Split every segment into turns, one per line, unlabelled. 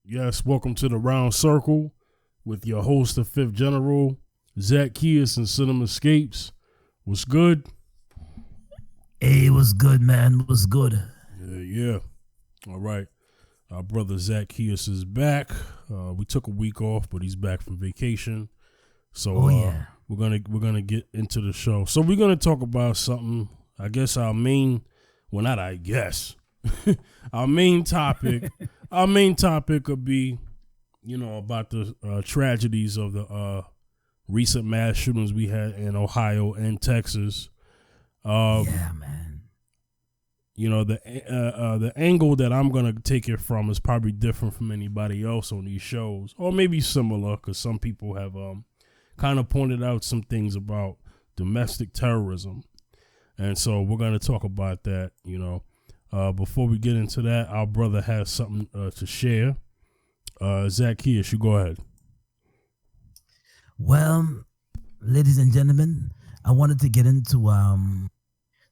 Yes, welcome to the Round Circle with your host, the Fifth General, Zaccheus and Cinemascapes. What's good?
Hey, what's good, man? What's good?
Yeah. All right. Our brother Zaccheus is back. We took a week off, but he's back from vacation. So
yeah.
we're gonna get into the show. So we're gonna talk about something. I guess our main, well, not I guess, our main topic. Our main topic could be, about the tragedies of the recent mass shootings we had in Ohio and Texas.
Yeah, man.
The angle that I'm gonna take it from is probably different from anybody else on these shows, or maybe similar, because some people have kind of pointed out some things about domestic terrorism, and so we're gonna talk about that. Before we get into that, our brother has something to share. Zaccheus, you go ahead.
Well, ladies and gentlemen, I wanted to get into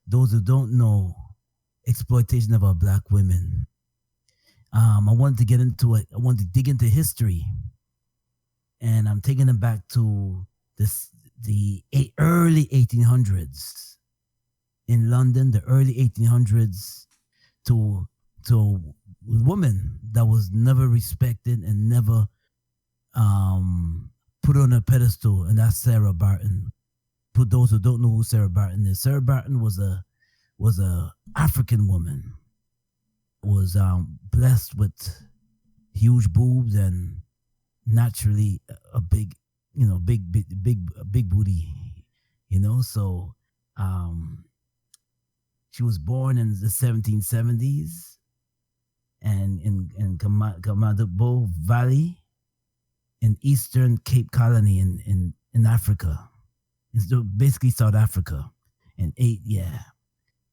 those who don't know exploitation of our black women. I wanted to get into it. I wanted to dig into history, and I'm taking it back to the early 1800s in London. The early 1800s to a woman that was never respected and never put on a pedestal, and that's Sarah Barton. For those who don't know who Sarah Barton is, Sarah Barton was a African woman, was blessed with huge boobs and naturally a big booty, So she was born in the 1770s and in Kamadabo Valley in Eastern Cape Colony in Africa. It's basically South Africa.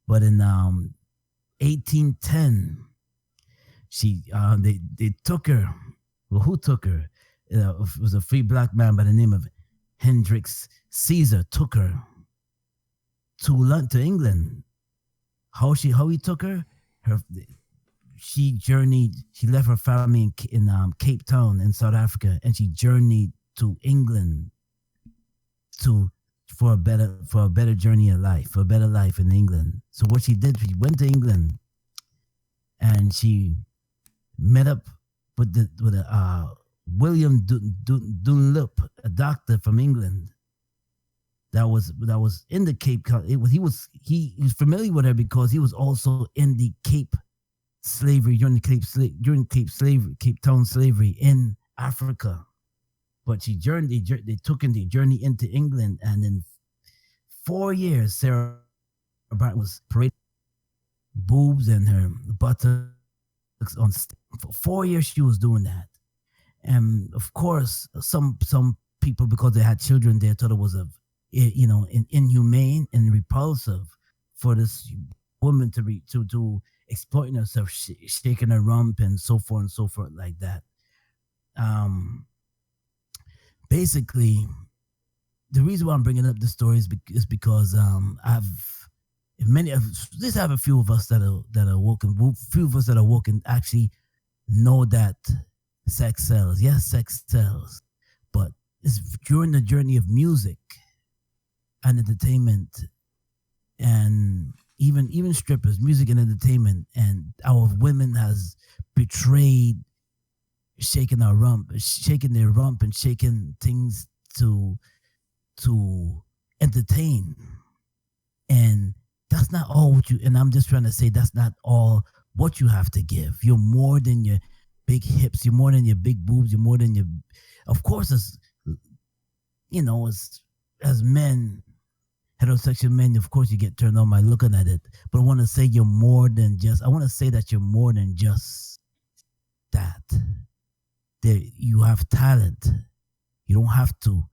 But in 1810, they took her. Well, who took her? It was a free black man by the name of Hendrix Caesar took her to England. How he took her? She left her family in Cape Town in South Africa, and she journeyed to England for a better journey of life, for a better life in England. So what she did, she went to England, and she met up with William Dunlop, a doctor from England. That was in the Cape. He was familiar with her because he was also in the Cape slavery during Cape Town slavery in Africa. But they took in the journey into England, and in 4 years, Sarah Barton was parading boobs and her buttocks on. For 4 years, she was doing that, and of course, some people, because they had children, they thought it was inhumane and repulsive for this woman to exploiting herself, shaking her rump and so forth like that. Basically, the reason why I'm bringing up this story is because I have a few of us that are woken. Few of us that are woken actually know that sex sells. Yes, sex sells, but it's during the journey of music and entertainment, and even strippers, music and entertainment, and our women has betrayed shaking their rump and shaking things to entertain. And that's not all and I'm just trying to say that's not all what you have to give. You're more than your big hips, you're more than your big boobs, you're more than your, of course, as men, heterosexual men, of course you get turned on by looking at it. But I want to say that you're more than just that. You have talent. You don't have to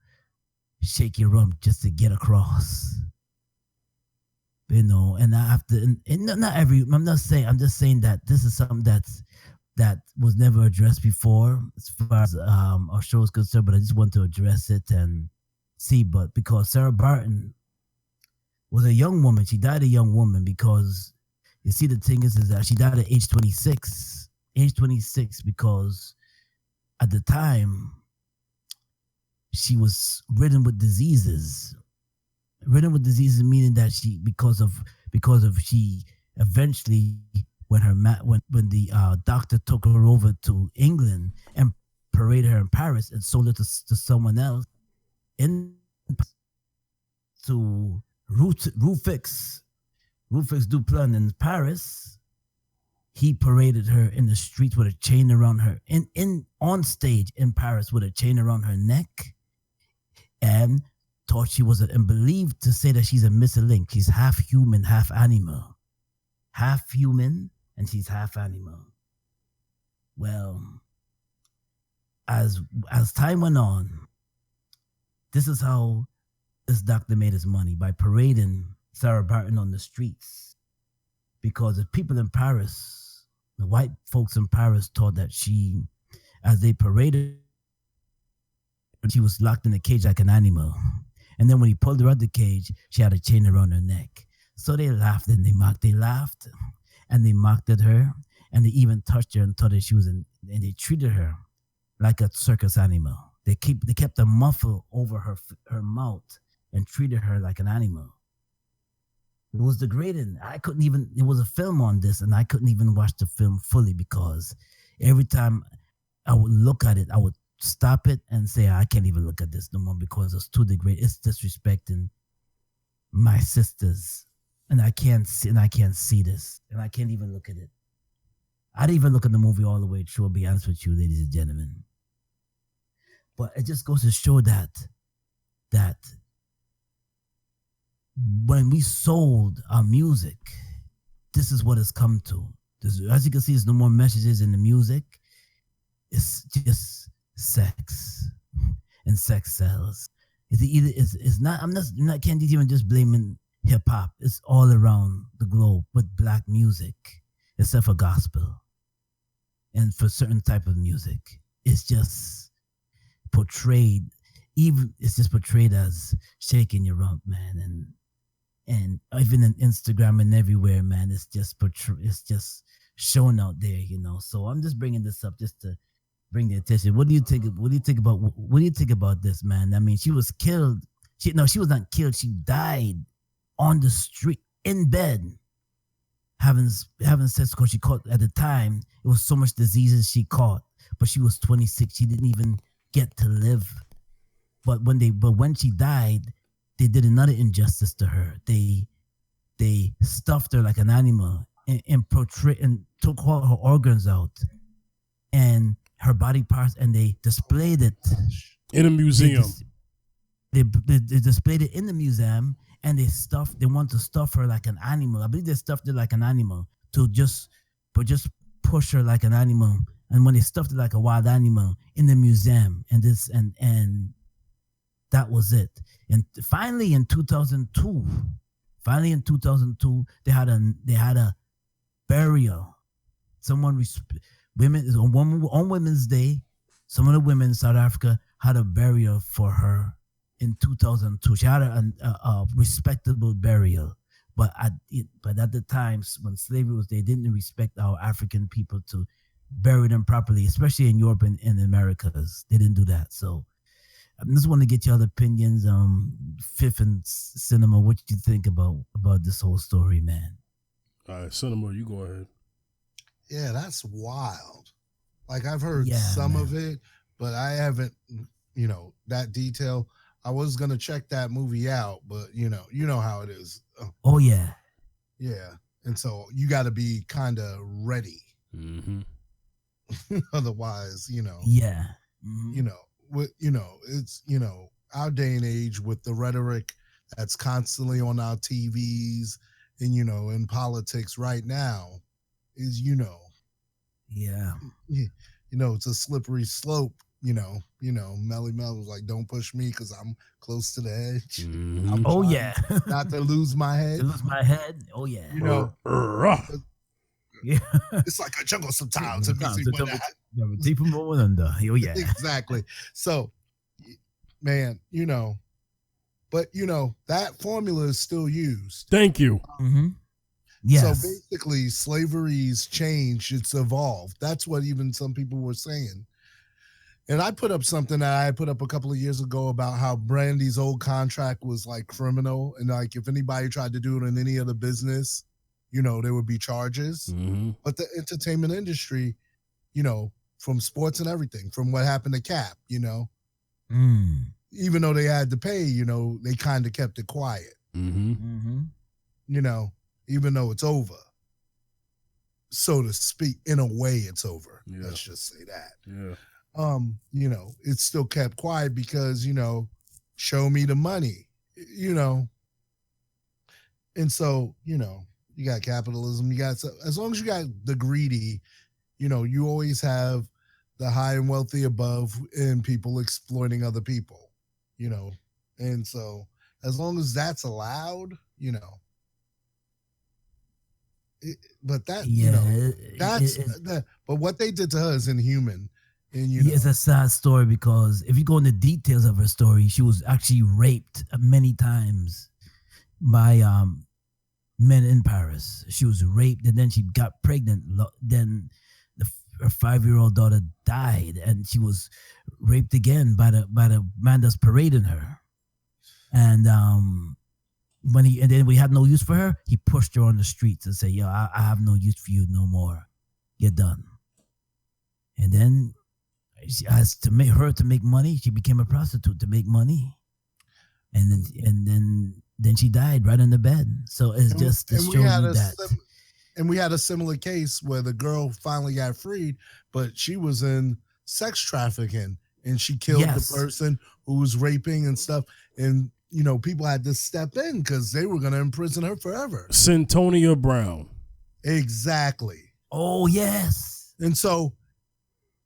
shake your rump just to get across. And I have to, I'm just saying that this is something that was never addressed before as far as our show is concerned, but I just want to address it and see. But because Sarah Barton was a young woman, she died a young woman because, you see, the thing is that she died at age 26 because at the time, she was ridden with diseases. Ridden with diseases meaning that she eventually when the doctor took her over to England and paraded her in Paris and sold her to someone else in to Rufix Duplan in Paris. He paraded her in the streets with a chain around her in on stage in Paris with a chain around her neck, and thought she was and believed to say that she's a missing link. She's half human, half animal. Half human and she's half animal. Well, as time went on, this is how this doctor made his money, by parading Sarah Barton on the streets. Because the people in Paris, the white folks in Paris, thought that as they paraded, she was locked in a cage like an animal. And then when he pulled her out the cage, she had a chain around her neck. So they laughed and they mocked. They laughed and they mocked at her, and they even touched her and thought that she was and they treated her like a circus animal. They kept a muffle over her mouth and treated her like an animal. It was degrading. It was a film on this, and I couldn't even watch the film fully because every time I would look at it, I would stop it and say, I can't even look at this no more because it's too degrading. It's disrespecting my sisters. And I can't see this. And I can't even look at it. I didn't even look at the movie all the way through, I'll be honest with you, ladies and gentlemen. But it just goes to show that when we sold our music, this is what it's come to. As you can see, there's no more messages in the music. It's just sex, and sex sells. It's not. Can't even just blaming hip hop. It's all around the globe with black music, except for gospel, and for certain type of music, it's just portrayed. It's just portrayed as shaking your rump, man, and even in Instagram and everywhere, man. It's just shown out there, So I'm just bringing this up just to bring the attention. What do you think about this, man? I mean, she was killed. She was not killed. She died on the street in bed, having sex because she caught at the time. It was so much diseases she caught, but she was 26. She didn't even get to live. But when she died, they did another injustice to her. They stuffed her like an animal and took all her organs out and her body parts, and they displayed it
in a museum.
They displayed it in the museum, and they want to stuff her like an animal. I believe they stuffed her like an animal to just push her like an animal. And when they stuffed it like a wild animal in the museum, and that was it. And finally in 2002, they had a burial. On Women's Day, some of the women in South Africa had a burial for her in 2002. She had a respectable burial, but at the times when slavery was, they didn't respect our African people to bury them properly, especially in Europe and in the Americas. They didn't do that. So I just want to get your opinions. Fifth and Cinema, what you think about this whole story, man?
All right, Cinema, you go ahead.
Yeah, that's wild. Like, I've heard some of it, but I haven't, that detail. I was going to check that movie out, but you know how it is.
Oh yeah.
Yeah. And so you got to be kind of ready.
Mm-hmm.
Otherwise,
yeah. Mm-hmm.
It's, our day and age with the rhetoric that's constantly on our TVs and, in politics right now is,
yeah.
It's a slippery slope, Melly Mel was like, don't push me because I'm close to the edge.
Mm-hmm.
Oh yeah.
Not to lose my head.
Oh yeah.
Yeah. It's like a jungle sometimes.
Deep from over under. Oh yeah.
Exactly. So, man, but that formula is still used.
Thank you.
Mm-hmm. Yes.
So basically, slavery's changed. It's evolved. That's what even some people were saying. And I put up something that I put up a couple of years ago about how Brandy's old contract was like criminal. And like if anybody tried to do it in any other business, you know, there would be charges.
Mm-hmm.
But the entertainment industry, you know, from sports and everything, from what happened to Cap, you know, even though they had to pay, you know, they kind of kept it quiet.
Mm-hmm.
Mm-hmm.
You know, even though it's over, so to speak, in a way it's over.
Yeah.
Let's just say that.
Yeah.
You know, it's still kept quiet because, you know, show me the money, you know. And so, you know, you got capitalism, you got, as long as you got the greedy, you know, you always have the high and wealthy above and people exploiting other people, you know. And so as long as that's allowed, you know, but that, you know, that's but what they did to her is inhuman. And you know,
it's a sad story because if you go into details of her story, she was actually raped many times by men in Paris. She was raped and then she got pregnant. Then her 5-year-old daughter died, and she was raped again by the man that's parading her. And then we had no use for her, he pushed her on the streets and said, "Yo, I have no use for you no more. You're done." And then, as to make money, she became a prostitute to make money, and then she died right in the bed. So it's just to show you that.
And we had a similar case where the girl finally got freed, but she was in sex trafficking and she killed the person who was raping and stuff. And you know, people had to step in because they were going to imprison her forever.
Centonia Brown.
Exactly.
Oh yes.
And so,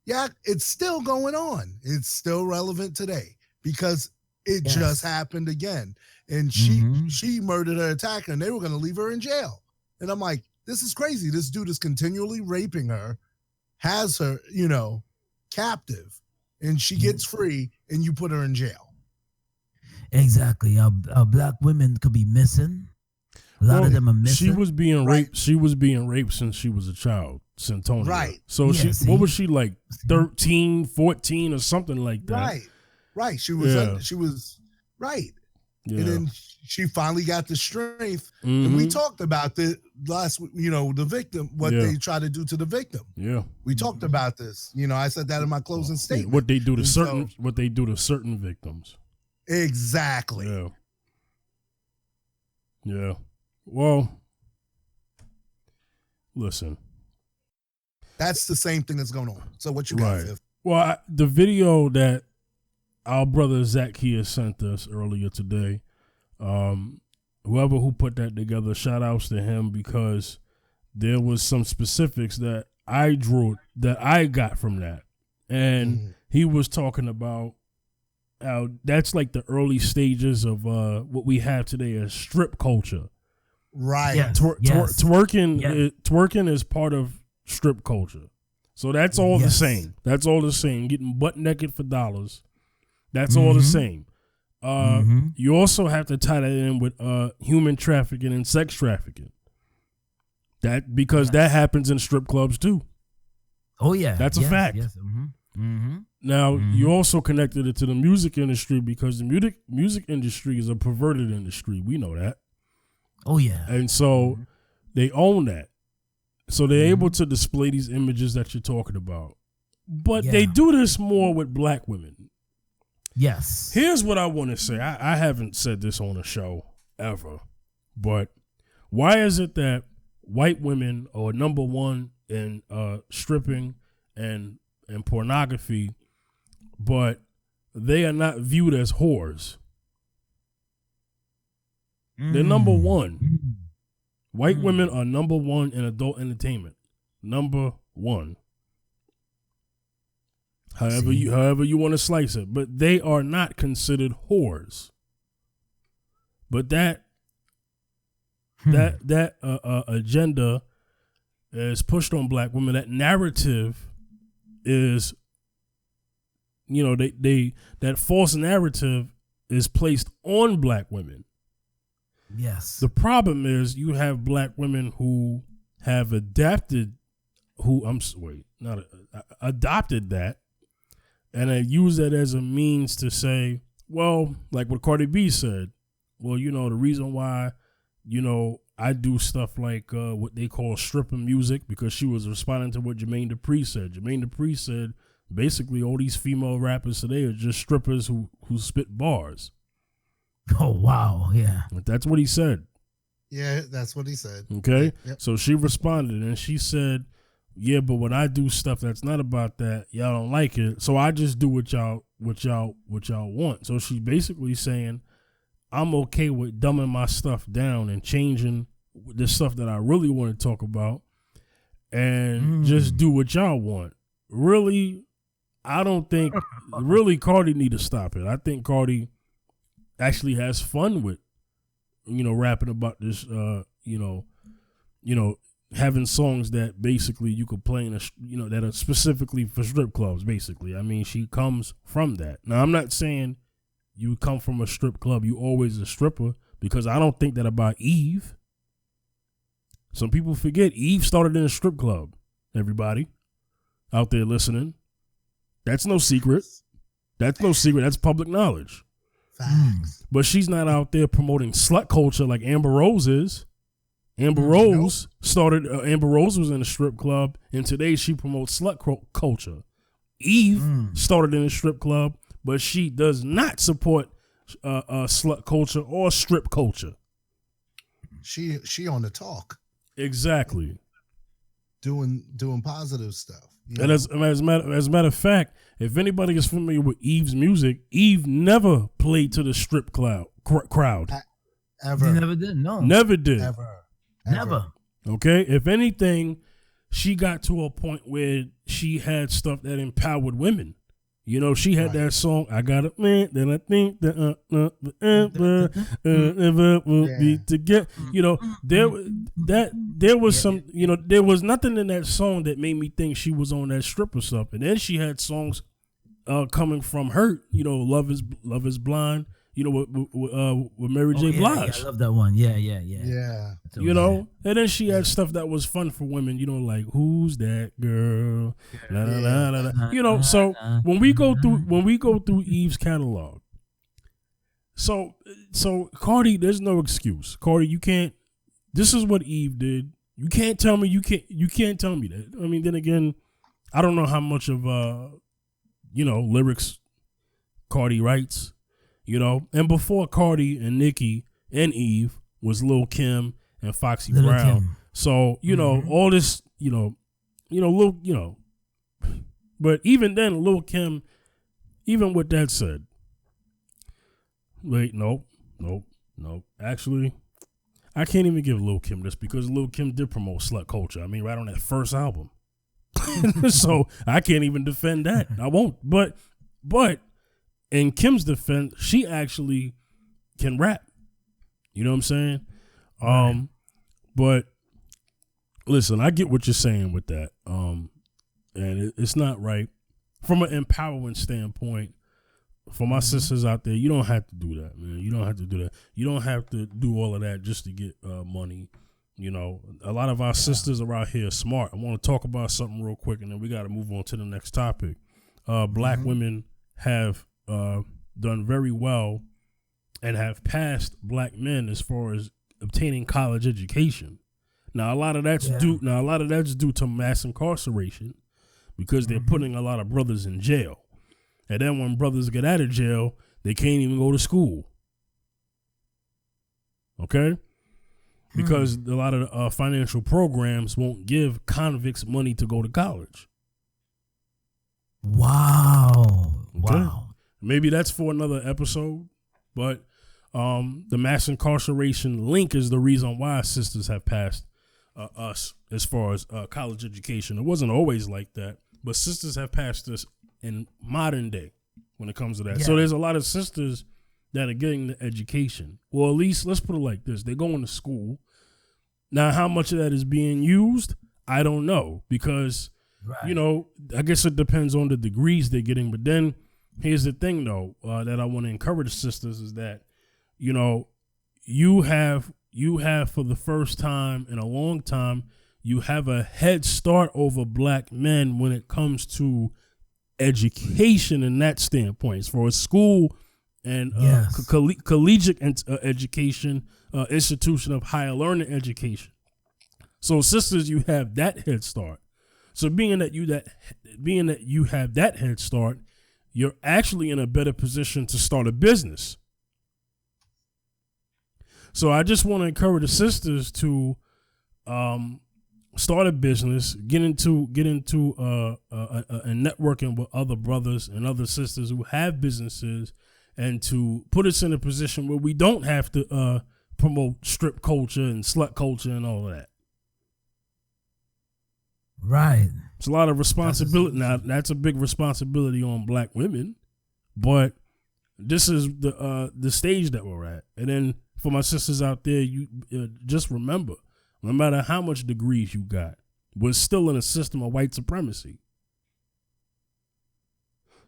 yeah, it's still going on. It's still relevant today because it just happened again. And she murdered her attacker and they were going to leave her in jail. And I'm like, this is crazy. This dude is continually raping her, has her, you know, captive, and she gets free and you put her in jail.
Exactly. Black women could be missing. A lot of them are missing.
She was being raped. She was being raped since she was a child. Centonia.
Right.
So what was she, like 13, 14 or something like that?
Right. She was right. Yeah. And then she finally got the strength. Mm-hmm. And we talked about the last, you know, the victim, what they try to do to the victim.
Yeah.
We talked about this. You know, I said that in my closing statement.
What they do to certain victims.
Exactly.
Yeah. Yeah. Well, listen.
That's the same thing that's going on. So what you got, Fifth?
Well, the video that our brother Zaccheus sent us earlier today, whoever who put that together, shout outs to him because there was some specifics that I got from that. And he was talking about how that's like the early stages of what we have today as strip culture.
Right.
Yes.
Twerking is part of strip culture. So that's all the same. That's all the same. Getting butt naked for dollars. That's all the same. You also have to tie that in with human trafficking and sex trafficking. Because that happens in strip clubs too.
Oh yeah,
that's a fact.
Yes.
Now you also connected it to the music industry because the music industry is a perverted industry. We know that.
Oh yeah,
and so they own that. So they're able to display these images that you're talking about. But they do this more with black women.
Yes.
Here's what I want to say. I haven't said this on a show ever, but why is it that white women are number one in stripping and pornography, but they are not viewed as whores? They're number one. White women are number one in adult entertainment. Number one. However you want to slice it, but they are not considered whores. But that agenda is pushed on black women. That narrative is, you know, that false narrative is placed on black women.
Yes.
The problem is you have black women who have adopted that, And I use that as a means to say, well, like what Cardi B said, well, you know, the reason why, you know, I do stuff like what they call stripper music, because she was responding to what Jermaine Dupri said. Jermaine Dupri said, basically, all these female rappers today are just strippers who spit bars.
Oh, wow. Yeah.
But that's what he said.
Yeah, that's what he said.
Okay.
Yep.
So she responded and she said, yeah, but when I do stuff that's not about that, y'all don't like it. So I just do what y'all want. So she's basically saying, I'm okay with dumbing my stuff down and changing the stuff that I really want to talk about and just do what y'all want. Really, I don't think really Cardi need to stop it. I think Cardi actually has fun with, you know, rapping about this, you know, having songs that basically you could play in a, you know, that are specifically for strip clubs, basically. I mean, she comes from that. Now, I'm not saying you come from a strip club, you always a stripper, because I don't think that about Eve. Some people forget Eve started in a strip club, everybody out there listening. That's no secret. That's no secret. That's public knowledge.
Facts.
But she's not out there promoting slut culture like Amber Rose is. Amber Rose started, Amber Rose was in a strip club, and today she promotes slut culture. Eve started in a strip club, but she does not support slut culture or strip culture.
She on the talk.
Exactly.
Doing positive stuff.
And as a matter of fact, if anybody is familiar with Eve's music, Eve never played to the strip crowd.
Ever.
You never did? No.
Never did.
Ever.
Never.
Okay? If anything, she got to a point where she had stuff that empowered women. You know, she had that song, I got it, man, then I think that ever will be together. You know, there was some, you know, there was nothing in that song that made me think she was on that stripper stuff. And then she had songs coming from her, you know, Love is Blind, you know, with Mary J. Blige.
Yeah, I love that one. Yeah.
Yeah.
You know, and then she had stuff that was fun for women, you know, like Who's That Girl? La, la, la, la, la. You know, so when we go through Eve's catalog, so Cardi, there's no excuse. Cardi, you can't. This is what Eve did. You can't tell me you can't tell me that. I mean, then again, I don't know how much of you know, lyrics Cardi writes. You know, and before Cardi and Nicki and Eve was Lil' Kim and Foxy
Lil'
Brown.
Kim.
So, you know, all this, but even then, Lil' Kim, even with that said, wait, nope. Actually, I can't even give Lil' Kim this because Lil' Kim did promote slut culture. I mean, right on that first album. So I can't even defend that. I won't. But in Kim's defense, she actually can rap. You know what I'm saying? Right. But listen, I get what you're saying with that. And it's not right. From an empowering standpoint, for my sisters out there, you don't have to do that, man. You don't have to do that. You don't have to do all of that just to get money. You know, a lot of our sisters are out here smart. I want to talk about something real quick, and then we got to move on to the next topic. Black women have done very well and have passed black men as far as obtaining college education. Now a lot of that's due to mass incarceration because they're putting a lot of brothers in jail. And then when brothers get out of jail, they can't even go to school. Okay? Because a lot of financial programs won't give convicts money to go to college.
Wow.
Okay?
Wow.
Maybe that's for another episode, but the mass incarceration link is the reason why sisters have passed us as far as college education. It wasn't always like that, but sisters have passed us in modern day when it comes to that. Yeah. So there's a lot of sisters that are getting the education. Well, at least let's put it like this. They're going to school. Now, how much of that is being used, I don't know because, you know, I guess it depends on the degrees they're getting, but then here's the thing, though, that I want to encourage sisters is that, you know, you have for the first time in a long time, you have a head start over black men when it comes to education in that standpoint, as far as school and collegiate education, institution of higher learning education. So sisters, you have that head start. So being that you have that head start, you're actually in a better position to start a business. So I just want to encourage the sisters to start a business, get into a networking with other brothers and other sisters who have businesses, and to put us in a position where we don't have to promote strip culture and slut culture and all of that.
Right.
It's a lot of responsibility. Now, that's a big responsibility on black women, but this is the stage that we're at. And then for my sisters out there, you just remember, no matter how much degrees you got, we're still in a system of white supremacy.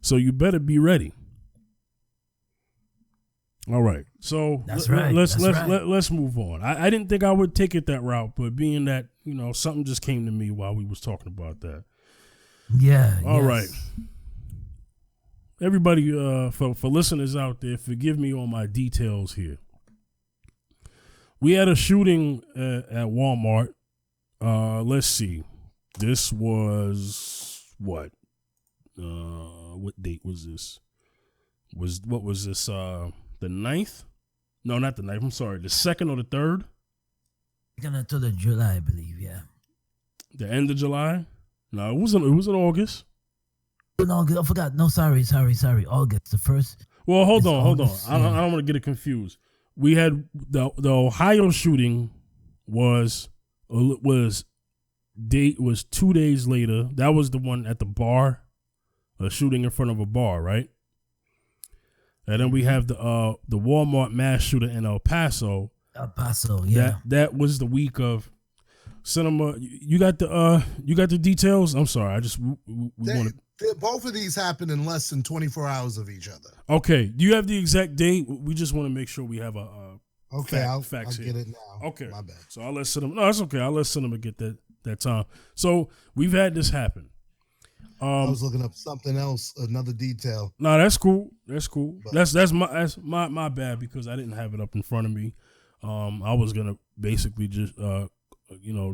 So you better be ready. All right. So let's move on. I didn't think I would take it that route, but being that, something just came to me while we was talking about that.
Yeah.
All right. Everybody, for listeners out there, forgive me on my details here. We had a shooting at Walmart. Let's see. This was what? What date was this? What was this? The 9th? No, not the 9th. I'm sorry. The 2nd or the 3rd?
Until the July, I believe. Yeah.
The end of July? No, it was in August.
No, I forgot. No, sorry. August the 1st.
Well, hold on. I don't want to get it confused. We had the Ohio shooting was 2 days later. That was the one at the bar, a shooting in front of a bar, right? And then we have the Walmart mass shooting in El Paso.
El Paso, yeah.
That was the week of cinema. You got the details? I'm sorry. I just
both of these happened in less than 24 hours of each other.
Okay. Do you have the exact date? We just want to make sure we have a facts
I'll get it now.
Okay.
My bad.
So I'll let cinema. No, it's okay. I'll let cinema get that time. So we've had this happen.
I was looking up something else, another detail.
No, that's cool. That's cool. But that's my bad because I didn't have it up in front of me. I was gonna basically just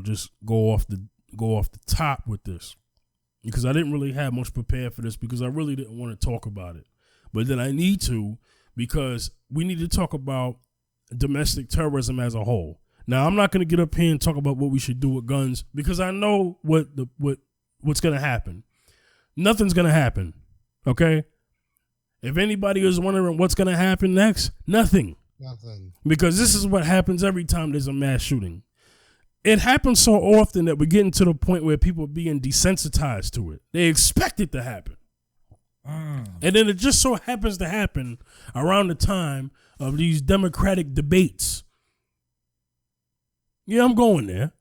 just go off the top with this because I didn't really have much prepared for this because I really didn't want to talk about it. But then I need to because we need to talk about domestic terrorism as a whole. Now I'm not gonna get up here and talk about what we should do with guns because I know what's gonna happen. Nothing's going to happen, okay? If anybody is wondering what's going to happen next, nothing. Because this is what happens every time there's a mass shooting. It happens so often that we're getting to the point where people are being desensitized to it. They expect it to happen. And then it just so happens to happen around the time of these Democratic debates. Yeah, I'm going there.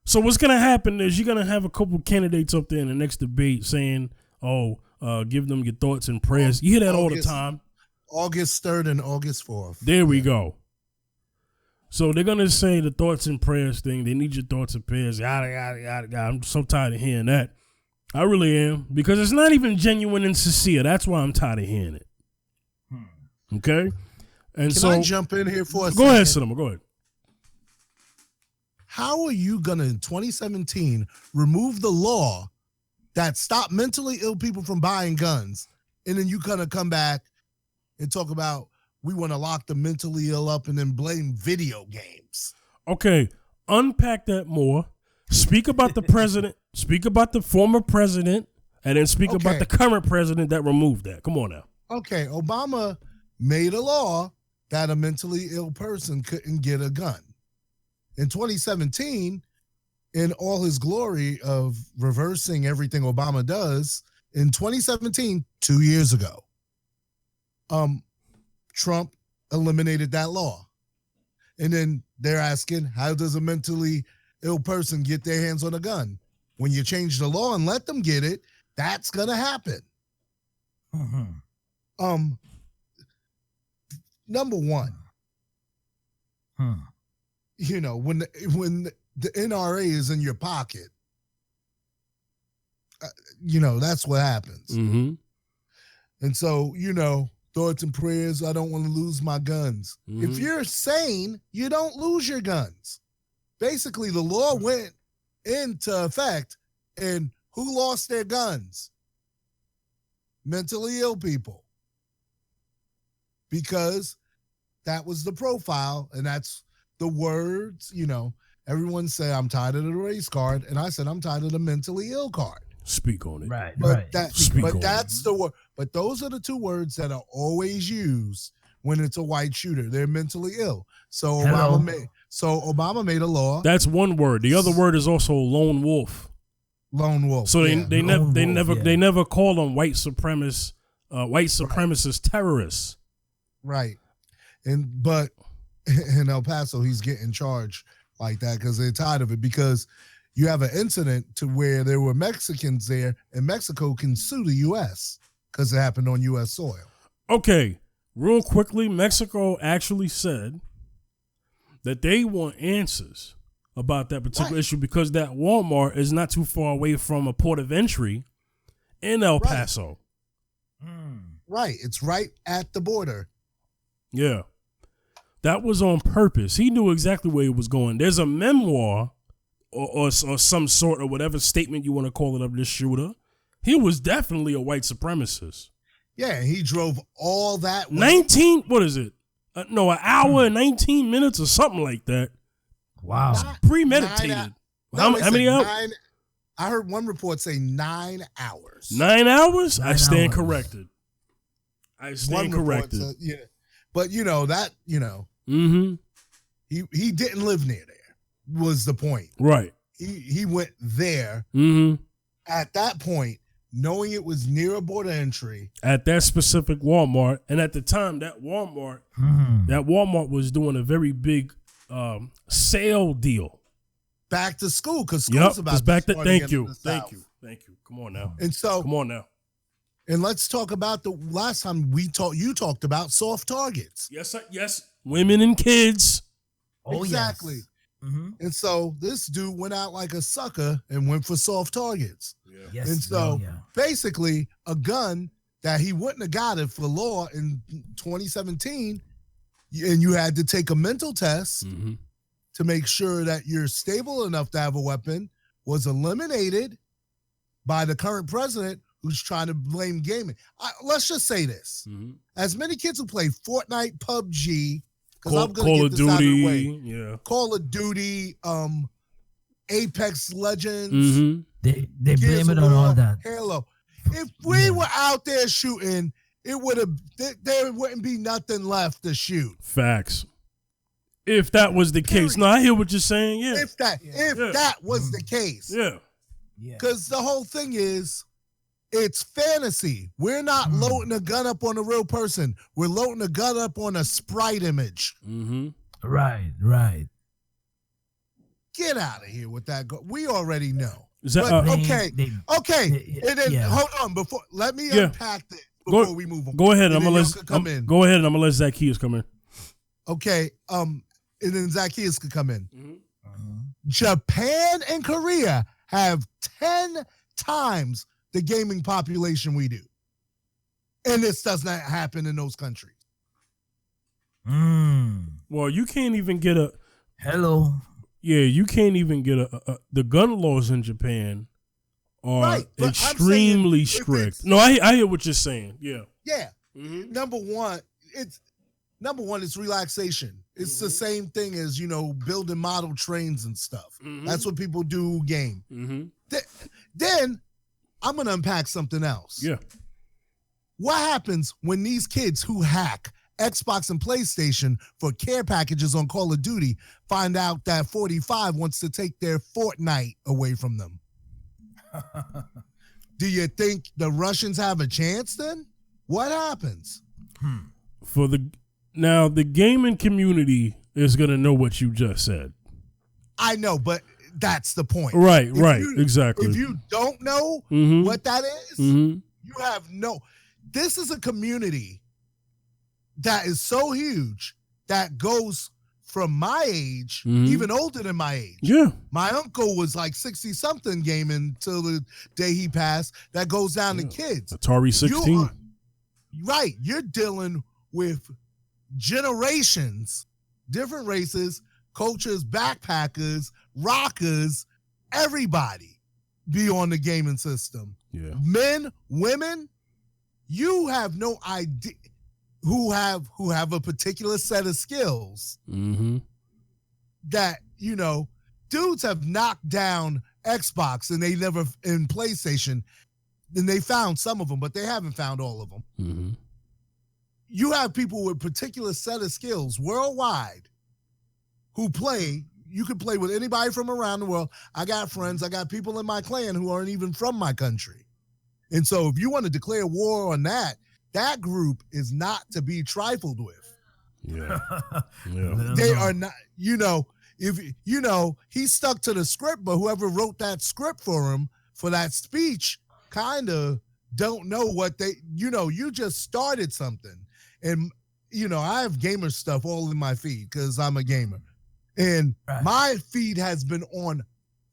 So what's going to happen is you're going to have a couple candidates up there in the next debate saying, give them your thoughts and prayers. You hear that all the time.
August 3rd and August 4th.
There we go. So they're going to say the thoughts and prayers thing. They need your thoughts and prayers. Yada, yada, yada, yada. I'm so tired of hearing that. I really am. Because it's not even genuine and sincere. That's why I'm tired of hearing it. Okay? And
Can I jump in here for a second?
Go ahead, Cinema. Go ahead.
How are you going to, in 2017, remove the law that stopped mentally ill people from buying guns, and then you kind of come back and talk about we want to lock the mentally ill up and then blame video games?
Okay, unpack that more. Speak about the president, speak about the former president, and then speak about the current president that removed that. Come on now.
Okay, Obama made a law that a mentally ill person couldn't get a gun. In 2017, in all his glory of reversing everything Obama does, in 2017, 2 years ago, Trump eliminated that law. And then they're asking, how does a mentally ill person get their hands on a gun? When you change the law and let them get it, that's going to happen. Number one, when the NRA is in your pocket, that's what happens.
Mm-hmm.
And so, thoughts and prayers, I don't want to lose my guns.
Mm-hmm.
If you're sane, you don't lose your guns. Basically, the law went into effect, and who lost their guns? Mentally ill people. Because that was the profile, and that's the words, everyone say, I'm tired of the race card, and I said, I'm tired of the mentally ill card.
Speak on it.
Right,
But
right.
that's the word. But those are the two words that are always used when it's a white shooter. They're mentally ill. So Obama made a law.
That's one word. The other word is also lone wolf.
Lone wolf.
So they never call them white supremacist terrorists.
Right. But in El Paso, he's getting charged like that because they're tired of it, because you have an incident to where there were Mexicans there, and Mexico can sue the U.S. because it happened on U.S. soil.
Okay, real quickly, Mexico actually said that they want answers about that particular issue because that Walmart is not too far away from a port of entry in El Paso.
Right, it's right at the border.
Yeah, that was on purpose. He knew exactly where he was going. There's a memoir or some sort of whatever statement you want to call it of this shooter. He was definitely a white supremacist.
Yeah, he drove all that way.
19, what is it? An hour and 19 minutes or something like that.
Wow.
Premeditated. How many hours?
I heard one report say 9 hours.
9 hours?
9
I stand
hours.
corrected. I stand corrected.
But
Mm-hmm.
he didn't live near there, was the point.
Right.
He went there at that point, knowing it was near a border entry.
At that specific Walmart. And at the time, that Walmart was doing a very big sale deal.
Back to school, because school's about
back
to
to
start again in the South.
Thank you. Come on now.
And so,
come on now.
And let's talk about the last time you talked about soft targets.
Yes. Women and kids.
Oh, exactly. Yes. Mm-hmm. And so this dude went out like a sucker and went for soft targets.
Yeah.
Yes.
And so basically a gun that he wouldn't have got it for law in 2017, and you had to take a mental test to make sure that you're stable enough to have a weapon, was eliminated by the current president, who's trying to blame gaming. Let's just say this. As many kids who play Fortnite, PUBG, because I'm going to get this out of the way. Call of Duty, Apex Legends.
They blame it on all that.
Halo. If we were out there shooting, there wouldn't be nothing left to shoot.
Facts. If that was the case. No, I hear what you're saying. Yeah.
If that was the case.
Yeah.
Because the whole thing is, it's fantasy. We're not loading a gun up on a real person. We're loading a gun up on a sprite image.
Right.
Get out of here with that. We already know.
Is that,
And then hold on. Let me unpack this before we move on.
Go ahead. I'm gonna let Zaccheus come in.
Okay. And then Zaccheus could come in. Japan and Korea have 10 times the gaming population we do. And this does not happen in those countries.
Well, you can't even get a...
Hello.
Yeah, you can't even get the gun laws in Japan are extremely strict. No, I hear what you're saying. Yeah.
Yeah. Number one, it's relaxation. It's the same thing as, building model trains and stuff. That's what people do who game. Then I'm going to unpack something else.
Yeah.
What happens when these kids who hack Xbox and PlayStation for care packages on Call of Duty find out that 45 wants to take their Fortnite away from them? Do you think the Russians have a chance then? What happens?
Now, the gaming community is going to know what you just said.
I know, but that's the point.
Right, exactly.
If you don't know what that is, you have this is a community that is so huge that goes from my age,
Mhm.
even older than my age.
Yeah.
My uncle was like 60-something gaming till the day he passed. That goes down to kids.
Atari 16.
Right. You're dealing with generations, different races, cultures, backpackers, rockers, everybody be on the gaming system.
Yeah.
Men, women, you have no idea who have a particular set of skills
Mm-hmm.
that, dudes have knocked down Xbox and they never in PlayStation. And they found some of them, but they haven't found all of them.
Mm-hmm.
You have people with particular set of skills worldwide who play. You can play with anybody from around the world. I got friends. I got people in my clan who aren't even from my country. And so if you want to declare war on that group is not to be trifled with.
Yeah. Yeah.
They are not, if he stuck to the script, but whoever wrote that script for him for that speech kind of don't know what you just started something. And, I have gamer stuff all in my feed because I'm a gamer. And my feed has been on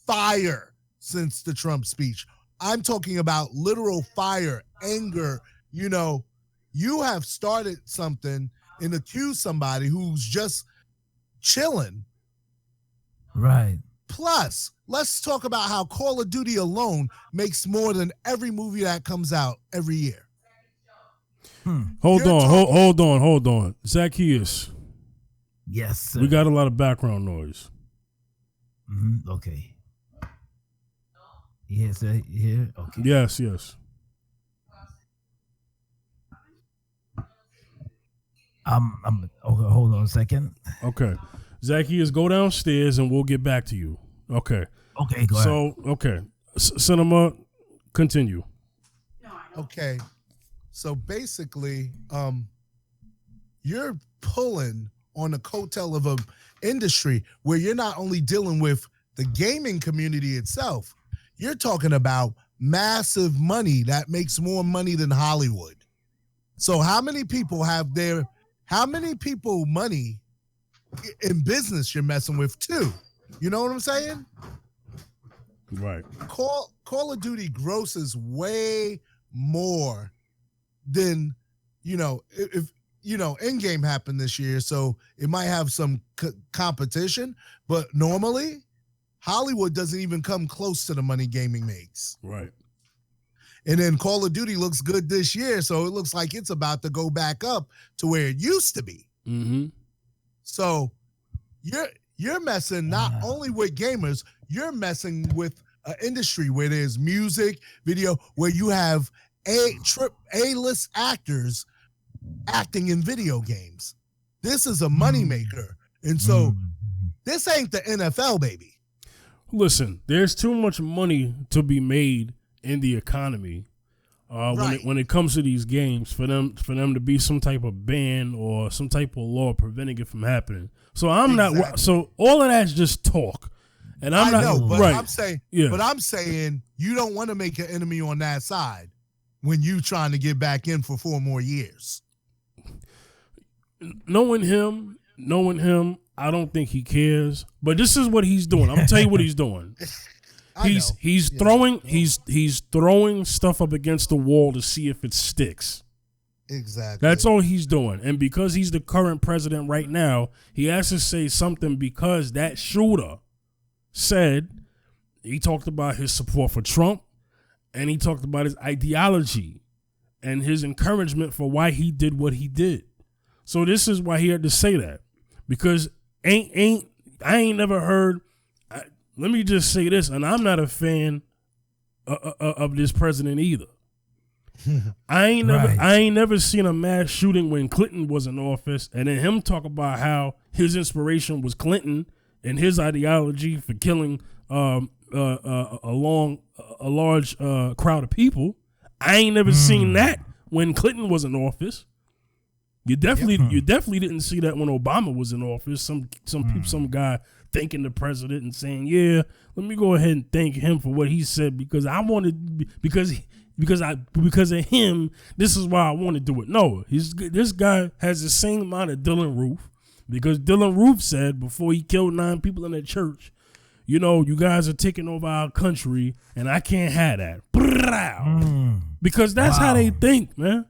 fire since the Trump speech. I'm talking about literal fire, anger. You have started something and accused somebody who's just chilling.
Right.
Plus, let's talk about how Call of Duty alone makes more than every movie that comes out every year.
Hold on. Zaccheus.
Yes, sir.
We got a lot of background noise.
Mm-hmm. Okay. Yes, sir. Here. Okay.
Yes.
Okay, hold on a second.
Okay. Zaccheus, go downstairs and we'll get back to you. Okay.
Okay, go ahead.
Okay. Cinema, continue.
Okay. So basically, you're pulling on the coattail of an industry where you're not only dealing with the gaming community itself, you're talking about massive money that makes more money than Hollywood. So how many people money in business you're messing with too? You know what I'm saying?
Right.
Call of Duty grosses way more than, if Endgame happened this year, so it might have some competition, but normally Hollywood doesn't even come close to the money gaming makes.
Right.
And then Call of Duty looks good this year, so it looks like it's about to go back up to where it used to be.
Mm-hmm.
So you're messing not only with gamers, you're messing with an industry where there's music, video, where you have A-list actors acting in video games. This is a moneymaker. And so this ain't the NFL, baby.
Listen, there's too much money to be made in the economy when it comes to these games for them to be some type of ban or some type of law preventing it from happening. So not. So all of that's just talk, and I'm not.
But
right.
I'm saying you don't want to make an enemy on that side when you trying to get back in for 4 more years.
Knowing him, I don't think he cares. But this is what he's doing. I'm gonna tell you what he's doing. He's throwing stuff up against the wall to see if it sticks.
Exactly.
That's all he's doing. And because he's the current president right now, he has to say something because that shooter he talked about his support for Trump and he talked about his ideology and his encouragement for why he did what he did. So this is why he had to say that, because I ain't never heard. Let me just say this, and I'm not a fan of this president either. I ain't never seen a mass shooting when Clinton was in office, and then him talk about how his inspiration was Clinton and his ideology for killing a large crowd of people. I ain't never seen that when Clinton was in office. You definitely didn't see that when Obama was in office. Some guy thanking the president and saying, "Yeah, let me go ahead and thank him for what he said because I wanted because of him. This is why I want to do it." No, this guy has the same amount of Dylan Roof, Because Dylan Roof said before he killed 9 people in the church, you know, you guys are taking over our country, and I can't have that. Because that's how they think, man.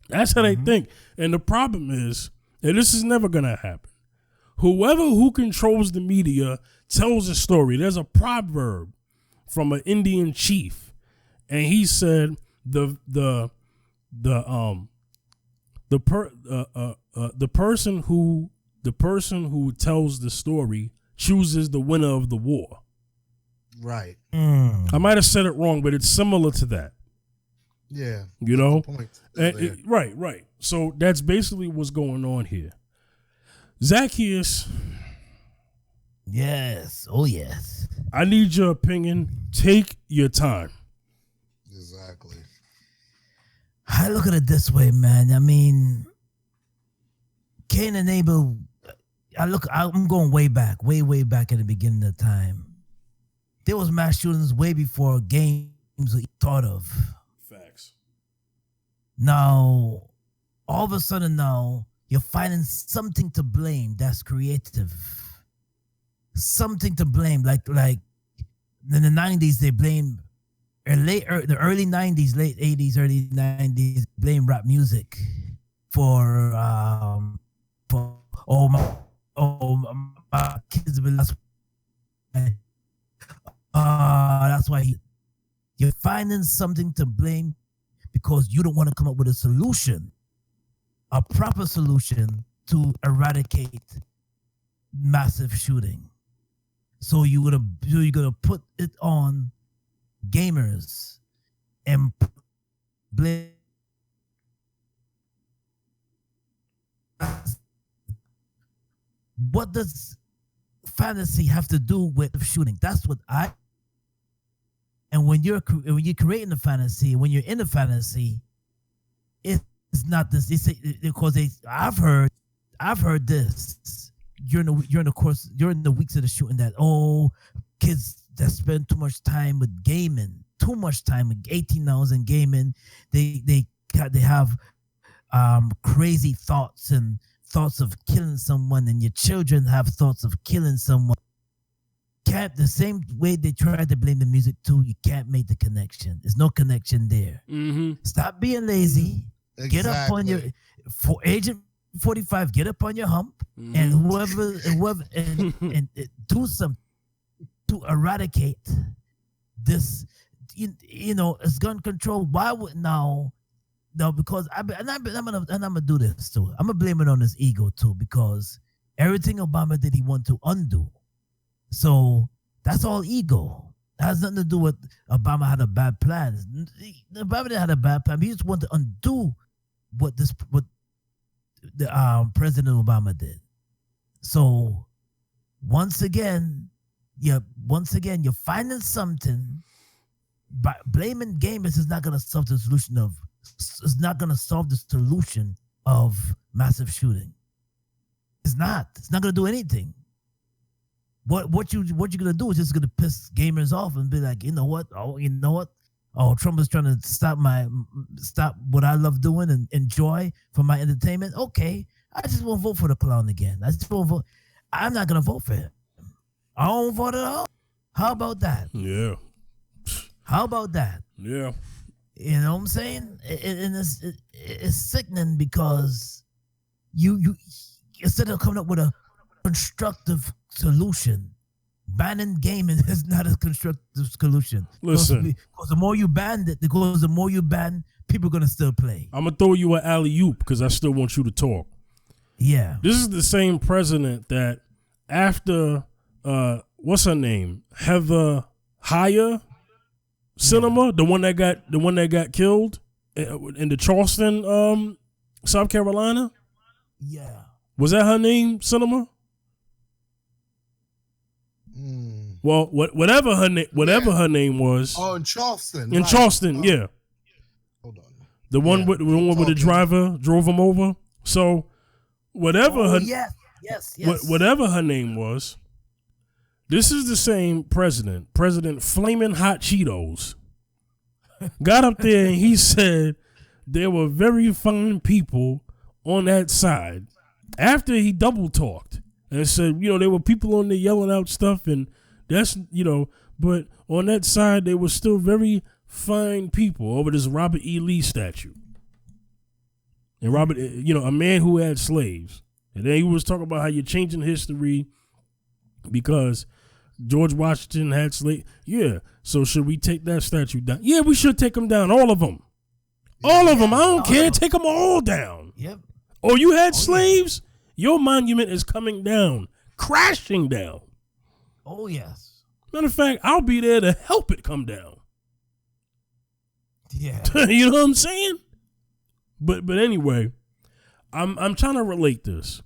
That's how they think. And the problem is, and this is never going to happen, who controls the media tells a story. There's a proverb from an Indian chief, and he said the person who tells the story chooses the winner of the war.
Right.
I might have said it wrong, but it's similar to that.
Yeah.
You know? Right. So that's basically what's going on here. Zaccheus.
Yes. Oh, yes.
I need your opinion. Take your time.
Exactly.
I look at it this way, man. I mean, Cain and Abel, I'm going way back in the beginning of time. There was mass shootings way before games were thought of.
Facts.
Now, all of a sudden now, you're finding something to blame that's creative. Something to blame. Like in the 90s, they blamed, the early 90s, late 80s, early 90s, blame rap music for my kids have been that's why you're finding something to blame because you don't want to come up with a solution, a proper solution to eradicate massive shooting. So you're gonna put it on gamers and blame. What does fantasy have to do with shooting? That's what and when you're creating a fantasy, when you're in a fantasy, it's not this. Because I've heard this during the weeks of the shooting that kids that spend too much time with gaming, 18 hours in gaming, they have crazy thoughts and thoughts of killing someone, and your children have thoughts of killing someone. The same way they tried to blame the music too, you can't make the connection. There's no connection there.
Mm-hmm.
Stop being lazy.
Exactly.
Get up on for Agent 45. Get up on your hump, and whoever and do something to eradicate this. You know, it's gun control. Why would now? No, because I'm gonna do this too. I'm gonna blame it on his ego too, because everything Obama did, he wanted to undo. So that's all ego. That has nothing to do with Obama had a bad plan. Obama didn't have a bad plan. He just wanted to undo what the President Obama did. So once again, you're finding something. But blaming gamers is not gonna solve the solution of. It's not gonna solve the solution of massive shooting. It's not. It's not gonna do anything. What you're gonna do is just gonna piss gamers off and be like, you know what? Oh, Trump is trying to stop what I love doing and enjoy for my entertainment. Okay, I just won't vote for the clown again. I just won't vote. I'm not gonna vote for him. I won't vote at all. How about that?
Yeah.
How about that?
Yeah.
You know what I'm saying? It's sickening because you instead of coming up with a constructive solution, banning gaming is not a constructive solution.
Listen,
because the more you ban it, the more you ban, people are gonna still play.
I'm gonna throw you an alley-oop because I still want you to talk.
Yeah,
this is the same president that after what's her name, Heather Heyer Cinema, the one that got killed in the Charleston, South Carolina.
Yeah,
was that her name? Cinema. Well, whatever her name was.
Oh, in Charleston.
In Charleston, yeah.
Hold on.
The one with the driver drove him over. So whatever whatever her name was, this is the same president, President Flamin' Hot Cheetos, got up there and he said there were very fine people on that side after he double talked and said, there were people on there yelling out stuff, and that's, but on that side, they were still very fine people over this Robert E. Lee statue. And Robert, a man who had slaves. And then he was talking about how you're changing history because George Washington had slaves. Yeah, so should we take that statue down? Yeah, we should take them down, all of them. All of them. I don't care. Take them all down.
Yep.
Oh, you had slaves? Your monument is coming down, crashing down.
Oh, yes.
Matter of fact, I'll be there to help it come down.
Yeah.
You know what I'm saying? But anyway, I'm trying to relate this.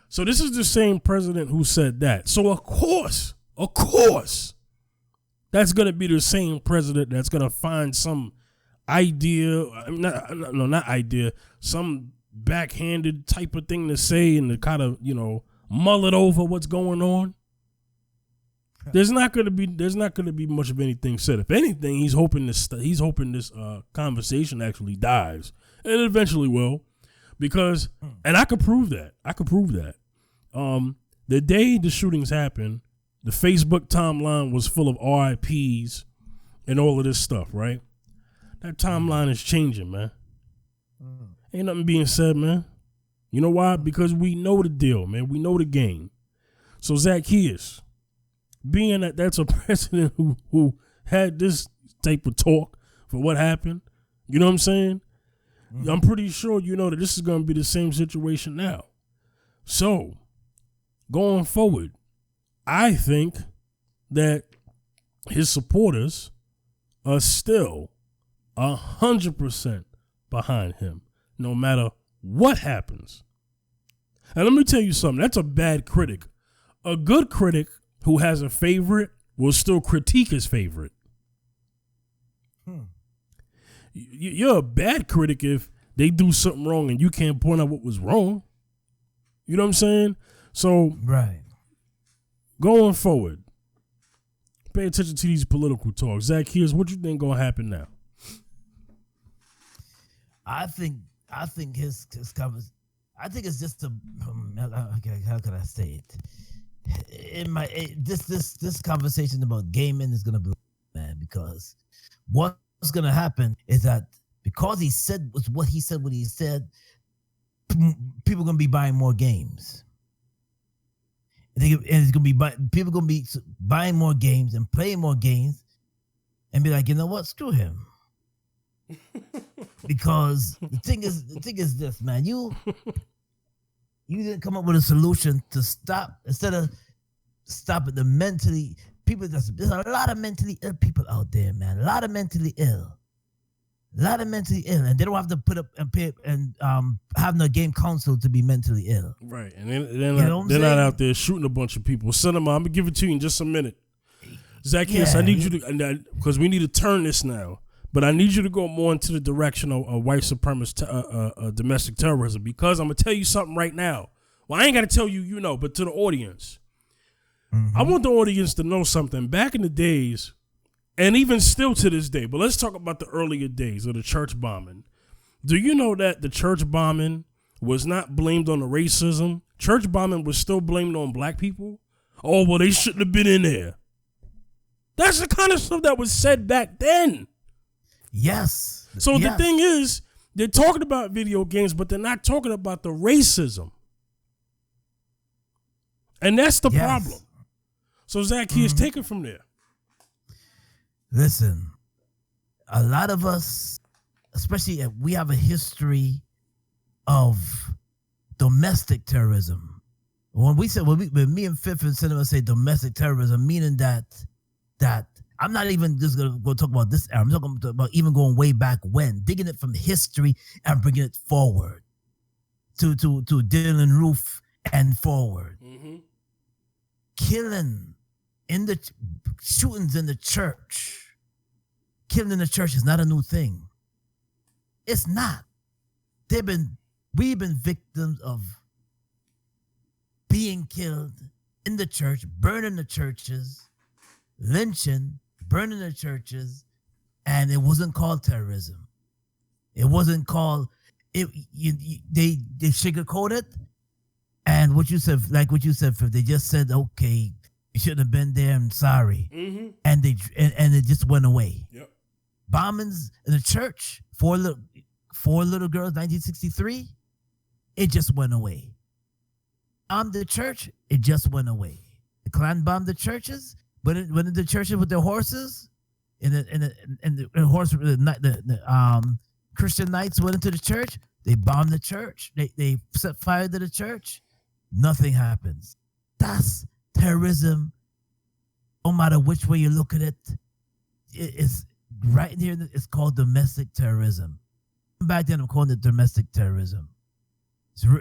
So this is the same president who said that. So of course, that's going to be the same president that's going to find some idea, not idea, some backhanded type of thing to say and to kind of, mull it over what's going on. There's not going to be much of anything said. If anything, he's hoping this conversation actually dies, and it eventually will, because, and I could prove that. The day the shootings happened, the Facebook timeline was full of RIPs and all of this stuff, right? That timeline is changing, man. Ain't nothing being said, man. You know why? Because we know the deal, man. We know the game. So Zaccheus, being that that's a president who had this type of talk for what happened, you know what I'm saying? I'm pretty sure you know that this is going to be the same situation now. So, going forward, I think that his supporters are still 100% behind him, no matter what happens. And let me tell you something, that's a bad critic. A good critic who has a favorite will still critique his favorite. You're a bad critic if they do something wrong and you can't point out what was wrong. You know what I'm saying? So,
right.
Going forward, pay attention to these political talks. Zaccheus, what you think gonna happen now?
I think his covers. I think it's just a. Okay, how can I say it? This conversation about gaming is gonna blow, man, because what's gonna happen is that because he said what he said, people are gonna be buying more games. And it's gonna be people gonna be buying more games and playing more games, and be like, you know what, screw him. Because the thing is this, man, you didn't come up with a solution to stop instead of stopping the mentally people. There's a lot of mentally ill people out there, man. A lot of mentally ill, and they don't have to put up and pay and have no game console to be mentally ill.
Right, and they're not out there shooting a bunch of people. Cinema, I'm gonna give it to you in just a minute. Zaccheus, I need you to, because we need to turn this now. But I need you to go more into the direction of white supremacist domestic terrorism, because I'm going to tell you something right now. Well, I ain't got to tell you, but to the audience. I want the audience to know something. Back in the days, and even still to this day, but let's talk about the earlier days of the church bombing. Do you know that the church bombing was not blamed on the racism? Church bombing was still blamed on black people? Oh, well, they shouldn't have been in there. That's the kind of stuff that was said back then.
Yes.
So the thing is, they're talking about video games, but they're not talking about the racism. And that's the problem. So Zaccheus, take it from there.
Listen, a lot of us, especially we have a history of domestic terrorism. When me and Fifth and Cinema say domestic terrorism, meaning that I'm not even just going to talk about this era. I'm talking about even going way back when, digging it from history and bringing it forward to Dylan Roof and forward. Killing shootings in the church. Killing in the church is not a new thing. It's not. We've been victims of being killed in the church, burning the churches, lynching, burning the churches, and it wasn't called terrorism. It wasn't called. They sugarcoat it. And what you said, if they just said, okay, you shouldn't have been there, I'm sorry.
Mm-hmm.
And it just went away.
Yep.
Bombings in the church, four little girls, 1963, it just went away. The church, it just went away. The Klan bombed the churches, but went into the churches with their horses, and the Christian knights went into the church. They bombed the church. They set fire to the church. Nothing happens. That's terrorism. No matter which way you look at it, it's right here. It's called domestic terrorism. Back then, I'm calling it domestic terrorism.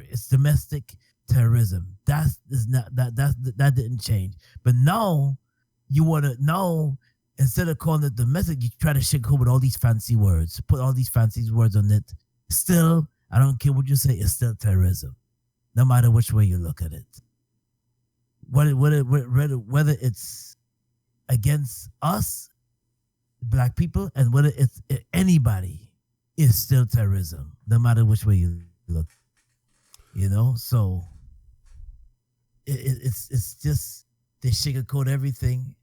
It's domestic terrorism. That didn't change. But now you want to know, instead of calling it domestic, you try to sugarcoat with all these fancy words, put all these fancy words on it. Still, I don't care what you say, it's still terrorism, no matter which way you look at it. Whether it's against us, black people, and whether it's anybody, it's still terrorism, no matter which way you look. So it's just they sugarcoat everything,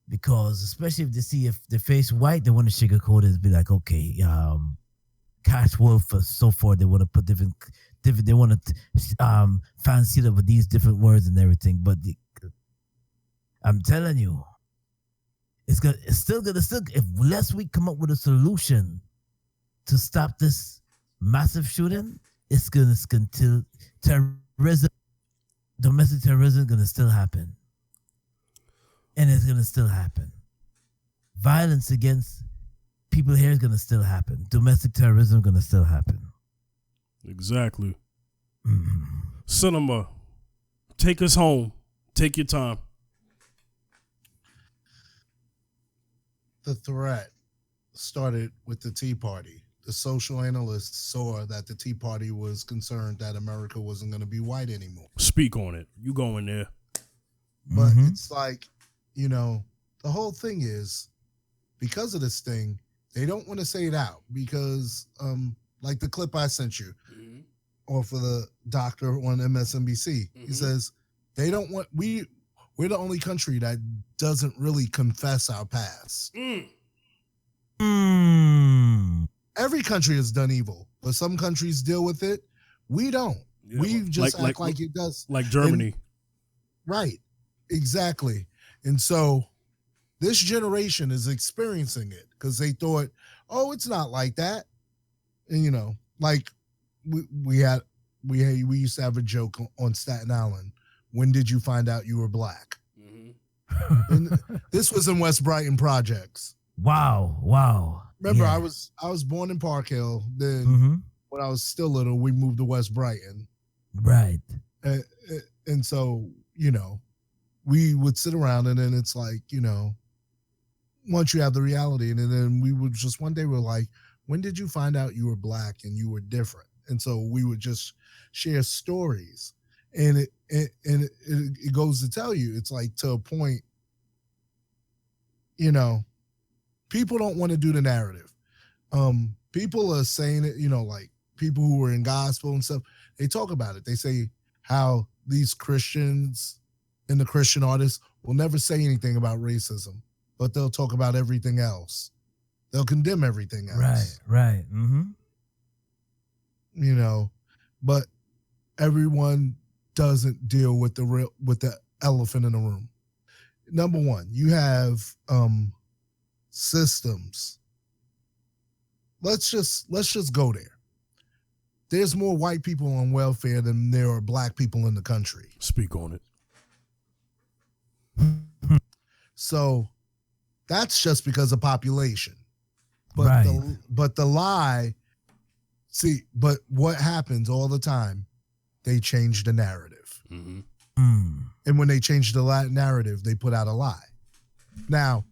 because especially if they see if the face white, they want to sugarcoat it and be like, okay, cash wolf or so forth. They want to put different. They want to fancy it up with these different words and everything. But I'm telling you, it's still gonna unless we come up with a solution to stop this massive shooting, it's gonna continue. Terrorism, domestic terrorism, is gonna still happen, and it's gonna still happen. Violence against people here is gonna still happen. Domestic terrorism is gonna still happen.
Exactly. Cinema, take us home. Take your time.
The threat started with the Tea Party. The social analysts saw that the Tea Party was concerned that America wasn't going to be white anymore.
Speak on it. You go in there.
But it's like, the whole thing is, because of this thing, they don't want to say it out because, like the clip I sent you, or for the doctor on MSNBC, he says, they don't want, we're the only country that doesn't really confess our past. Every country has done evil, but some countries deal with it. We don't.
Yeah,
we just act like it does.
Like Germany.
Right. Exactly. And so this generation is experiencing it because they thought, oh, it's not like that. And, like we used to have a joke on Staten Island. When did you find out you were black? And this was in West Brighton Projects.
Wow.
Remember, I was born in Park Hill. Then when I was still little, we moved to West Brighton.
Right.
And so, we would sit around and then it's like, once you have the reality, and then we would just one day we're like, when did you find out you were black and you were different? And so we would just share stories. And it goes to tell you, it's like to a point, people don't want to do the narrative. People are saying it, like people who are in gospel and stuff, they talk about it. They say how these Christians and the Christian artists will never say anything about racism, but they'll talk about everything else. They'll condemn everything else.
Right.
But everyone doesn't deal with the elephant in the room. Number one, you have systems. Let's just go there. There's more white people on welfare than there are black people in the country.
Speak on it.
So that's just because of population.
But
the lie, but what happens all the time, they change the narrative. And when they change the narrative, they put out a lie. Now,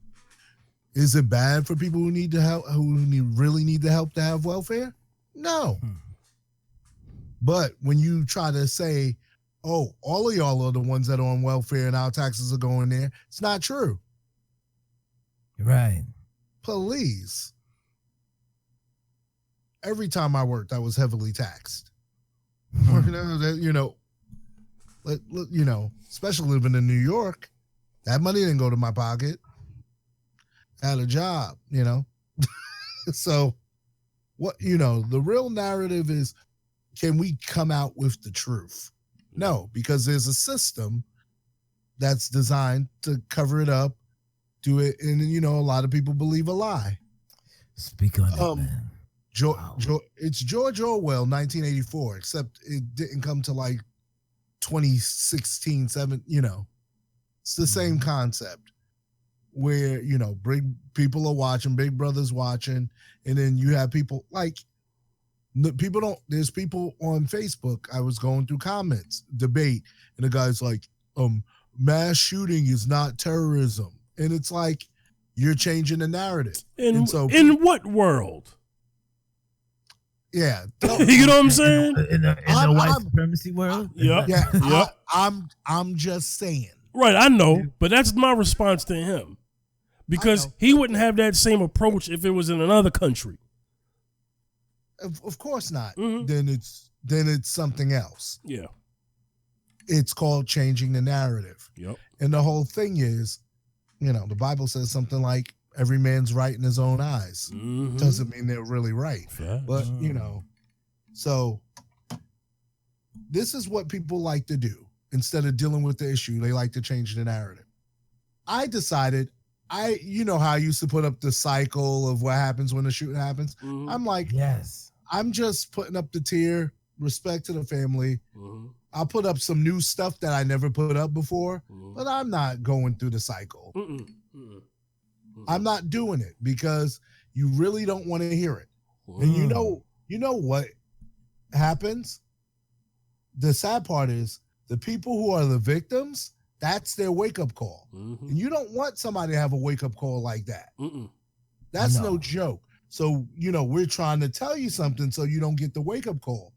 is it bad for people who need the help, really need the help to have welfare? No. But when you try to say, oh, all of y'all are the ones that are on welfare and our taxes are going there, it's not true.
Right.
Please. Every time I worked, I was heavily taxed. You know, especially living in New York, that money didn't go to my pocket. I had a job, you know. So what, you know, the real narrative is, can we come out with the truth? No, because there's a system that's designed to cover it up, do it, and you know, a lot of people believe a lie.
Speak on it, man.
It's George Orwell, 1984, except it didn't come to like 2016, 7, you know. It's the same concept where, you know, big people are watching, Big Brother's watching, and then you have people like, there's people on Facebook. I was going through comments, debate, and the guy's like, mass shooting is not terrorism. And it's like, you're changing the narrative.
In what world?
Yeah.
You know what I'm saying?
In the white supremacy world?
Yeah.
I'm just saying.
Right, I know, but that's my response to him. Because he wouldn't have that same approach if it was in another country.
Of course not.
Mm-hmm.
Then it's something else.
Yeah.
It's called changing the narrative.
Yep.
And the whole thing is, you know, the Bible says something like, every man's right in his own eyes.
Mm-hmm.
Doesn't mean they're really right.
Fact.
But, you know, so this is what people like to do. Instead of dealing with the issue, they like to change the narrative. I decided, you know how I used to put up the cycle of what happens when the shooting happens?
Mm-hmm.
I'm like,
yes,
I'm just putting up the tier, respect to the family.
Mm-hmm.
I'll put up some new stuff that I never put up before, but I'm not going through the cycle.
Mm-mm. Mm-mm.
I'm not doing it because you really don't want to hear it. And you know what happens? The sad part is the people who are the victims, that's their wake-up call.
Mm-hmm.
And you don't want somebody to have a wake-up call like that.
Mm-mm.
That's no joke. So, you know, we're trying to tell you something so you don't get the wake-up call.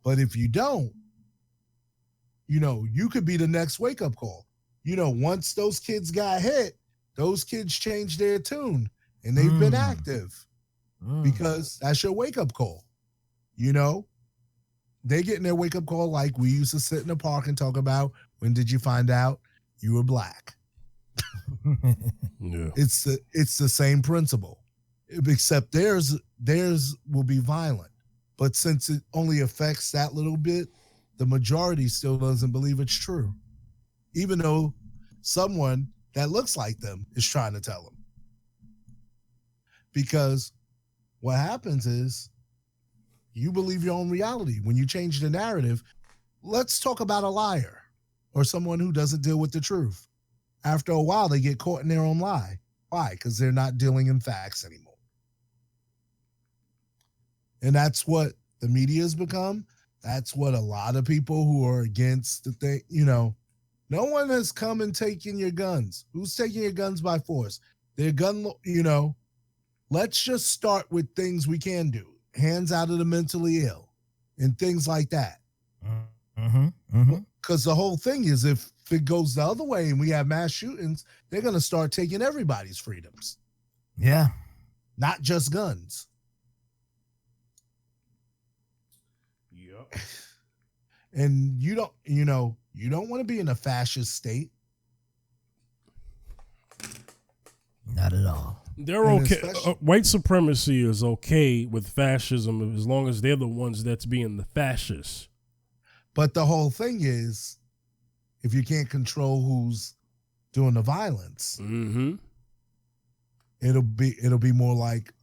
But if you don't, you know, you could be the next wake-up call. You know, once those kids got hit, those kids changed their tune and they've been active because that's your wake-up call. You know, they getting their wake-up call like we used to sit in the park and talk about, when did you find out you were black?
Yeah.
It's the same principle, except theirs will be violent. But since it only affects that little bit, the majority still doesn't believe it's true, even though someone that looks like them is trying to tell them. Because what happens is you believe your own reality. When you change the narrative, let's talk about a liar or someone who doesn't deal with the truth. After a while, they get caught in their own lie. Why? Because they're not dealing in facts anymore. And that's what the media has become. That's what a lot of people who are against the thing, you know, no one has come and taken your guns. Who's taking your guns by force? Their gun, you know, let's just start with things we can do. Hands out of the mentally ill and things like that. Because the whole thing is, if it goes the other way and we have mass shootings, they're going to start taking everybody's freedoms.
Yeah.
Not just guns.
Yep.
And you don't want to be in a fascist state.
Not at all.
They're okay. White supremacy is okay with fascism as long as they're the ones that's being the fascists.
But the whole thing is, if you can't control who's doing the violence, it'll be more like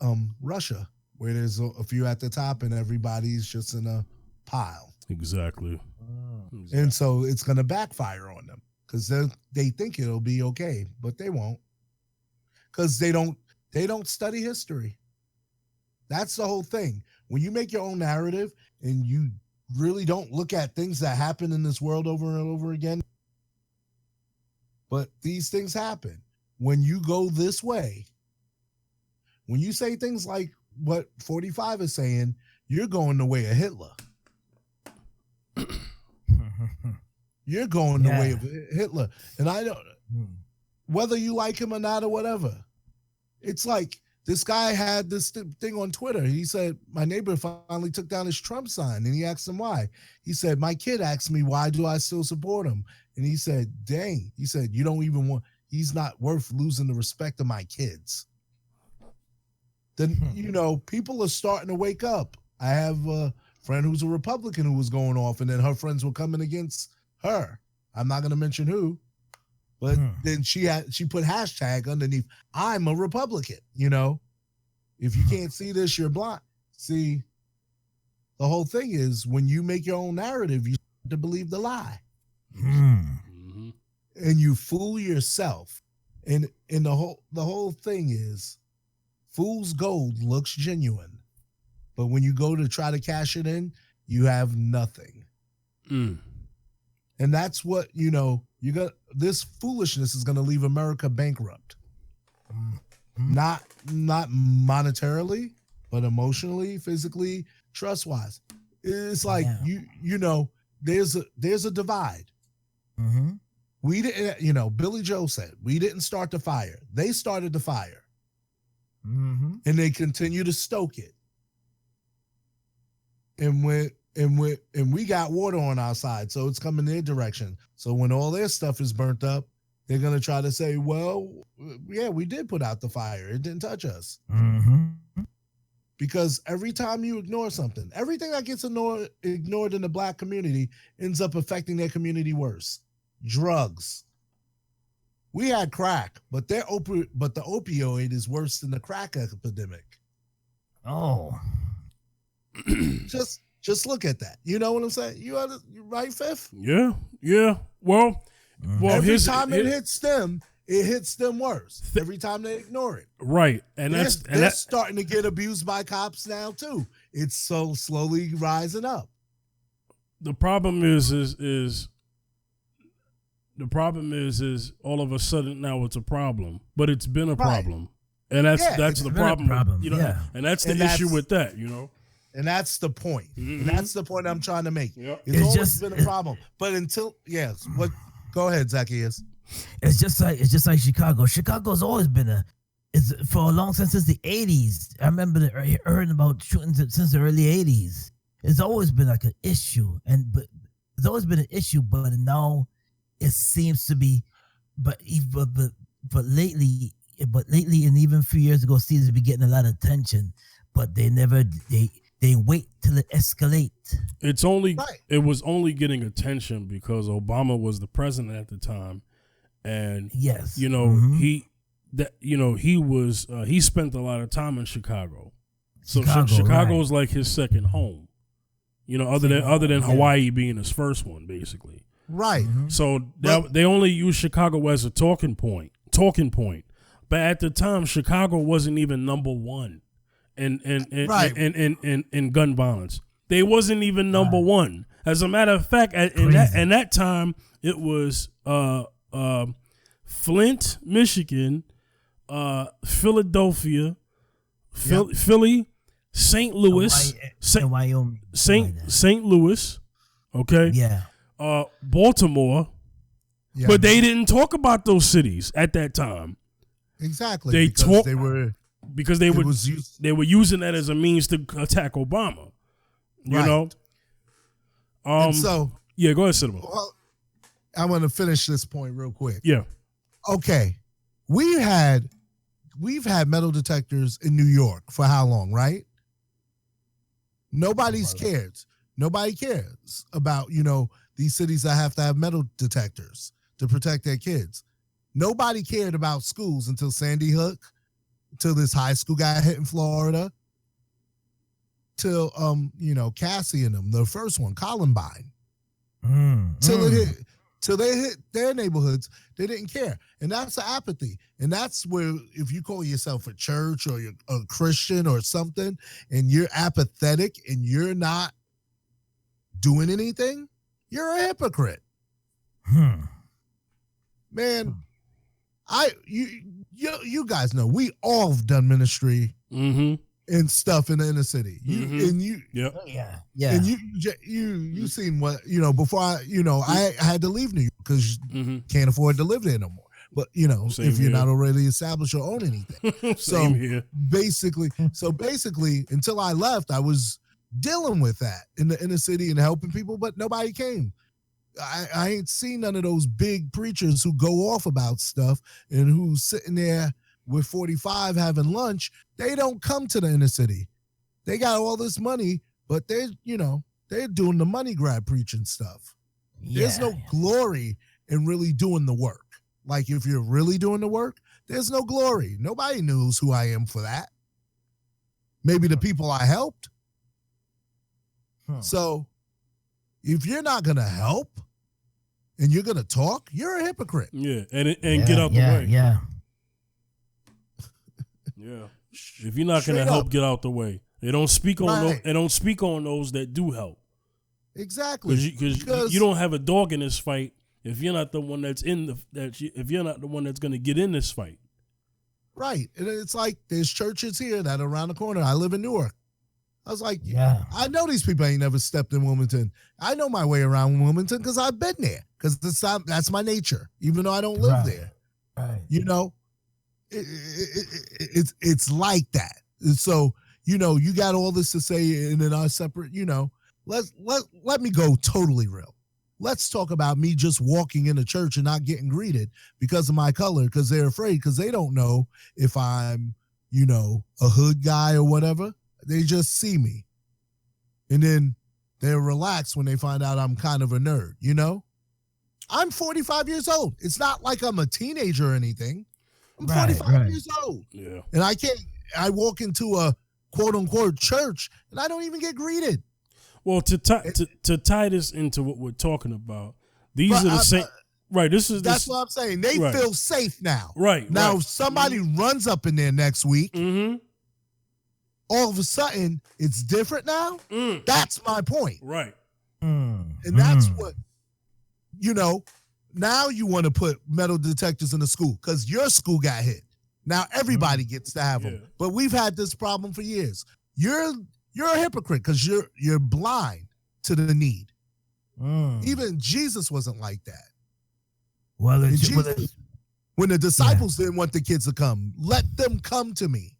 Russia, where there's a few at the top and everybody's just in a pile.
Exactly.
And so it's going to backfire on them because they think it'll be okay, but they won't, because they don't study history. That's the whole thing. When you make your own narrative and you really don't look at things that happen in this world over and over again, but these things happen. When you go this way, when you say things like what 45 is saying, you're going the way of Hitler. You're going the way of Hitler. And I don't, whether you like him or not or whatever, it's like This guy had this thing on Twitter. He said, my neighbor finally took down his Trump sign, and he asked him why. He said, my kid asked me, why do I still support him? And he said, dang. He said, you don't even want, he's not worth losing the respect of my kids. Then, people are starting to wake up. I have a friend who's a Republican who was going off, and then her friends were coming against her. I'm not going to mention who. But then she put hashtag underneath, I'm a Republican, If you can't see this, you're blind. See, the whole thing is when you make your own narrative, you start to believe the lie.
Mm-hmm.
And you fool yourself. And the whole thing is fool's gold looks genuine. But when you go to try to cash it in, you have nothing.
Mm.
And that's what, this foolishness is going to leave America bankrupt. Mm-hmm. Not monetarily, but emotionally, physically, trust-wise. It's like, there's a divide.
Mm-hmm.
We didn't, Billy Joe said, we didn't start the fire. They started the fire.
Mm-hmm.
And they continue to stoke it. And we got water on our side, so it's coming their direction. So when all their stuff is burnt up, they're going to try to say, well, yeah, we did put out the fire. It didn't touch us.
Mm-hmm.
Because every time you ignore something, everything that gets ignored in the Black community ends up affecting their community worse. Drugs. We had crack, but the opioid is worse than the crack epidemic.
Oh.
Just look at that. You know what I'm saying? You right, Fifth?
Yeah. Well,
every time it hits them worse. Every time they ignore it.
Right. And
they're starting to get abused by cops now too. It's so slowly rising up.
The problem is all of a sudden now it's a problem, but it's been a problem. And that's the problem. And that's the issue with that,
And that's the point.
Mm-hmm.
And that's the point I'm trying to make.
Yep.
It's always been a problem. But go ahead, Zaccheus.
It's just like Chicago. Chicago's always been for a long time, since the 80s. I remember hearing about shooting since the early 80s. It's always been like an issue. But it's always been an issue, but now it seems to be but lately and even a few years ago, seems to be getting a lot of attention. But they wait till it escalates.
It was only getting attention because Obama was the president at the time, and
yes,
he spent a lot of time in Chicago, so Chicago's like his second home, other than Hawaii being his first one, basically.
Right.
Mm-hmm.
So they only use Chicago as a talking point, but at the time Chicago wasn't even number one. In gun violence, they wasn't even number one. As a matter of fact, in that time, it was Flint, Michigan, Philadelphia, Philly, St. Louis,
Wyoming,
St. Louis, okay, Baltimore, but they didn't talk about those cities at that time.
Exactly, because they were using that as a means to attack Obama. You know? And so
yeah, go ahead, Cinema.
Well, I want to finish this point real quick.
Yeah.
Okay. We've had metal detectors in New York for how long, right? Nobody cares about, these cities that have to have metal detectors to protect their kids. Nobody cared about schools until Sandy Hook, till this high school got hit in Florida, till Cassie and them, the first one, Columbine. Till they hit their neighborhoods, they didn't care. And that's the apathy. And that's where, if you call yourself a church or you're a Christian or something, and you're apathetic and you're not doing anything, you're a hypocrite. Man, you guys know we all have done ministry and stuff in the inner city. And you seen what before I had to leave New York because can't afford to live there no more. but you know,
Same
if you're
here.
not already established or own anything.
Same here.
basically, until I left, I was dealing with that in the inner city and helping people, but nobody came. I ain't seen none of those big preachers who go off about stuff and who's sitting there with 45 having lunch. They don't come to the inner city. They got all this money, but they're doing the money grab preaching stuff. There's no glory in really doing the work. Like if you're really doing the work, there's no glory. Nobody knows who I am for that. Maybe the people I helped. So if you're not going to help and you're going to talk, you're a hypocrite.
Yeah, and get out the way.
Yeah.
Yeah. If you're not going to help, get out the way. They don't speak on they don't speak on those that do help.
Exactly.
Because you don't have a dog in this fight if you're not the one that's if you're not the one that's going to get in this fight.
Right. And it's like there's churches here that are around the corner. I live in Newark. I was like, I know these people ain't never stepped in Wilmington. I know my way around Wilmington because I've been there. Because that's my nature, even though I don't live there.
Right.
You know, it's like that. And so, you know, you got all this to say, and then our separate, you know, let me go totally real. Let's talk about me just walking in a church and not getting greeted because of my color, because they're afraid, because they don't know if I'm, you know, a hood guy or whatever. They just see me. And then they're relaxed when they find out I'm kind of a nerd, you know? I'm 45 years old. It's not like I'm a teenager or anything. I'm 45 years old.
Yeah.
And I walk into a quote unquote church and I don't even get greeted.
Well, to tie this into what we're talking about, these are the same. Right.
That's what I'm saying. They feel safe now.
Right.
Now, if somebody runs up in there next week, all of a sudden it's different now. That's my point.
Right.
And that's what, you know, now you want to put metal detectors in the school because your school got hit. Now everybody gets to have them. But we've had this problem for years. You're a hypocrite because you're blind to the need. Even Jesus wasn't like that.
Well,
when the disciples didn't want the kids to come, let them come to me.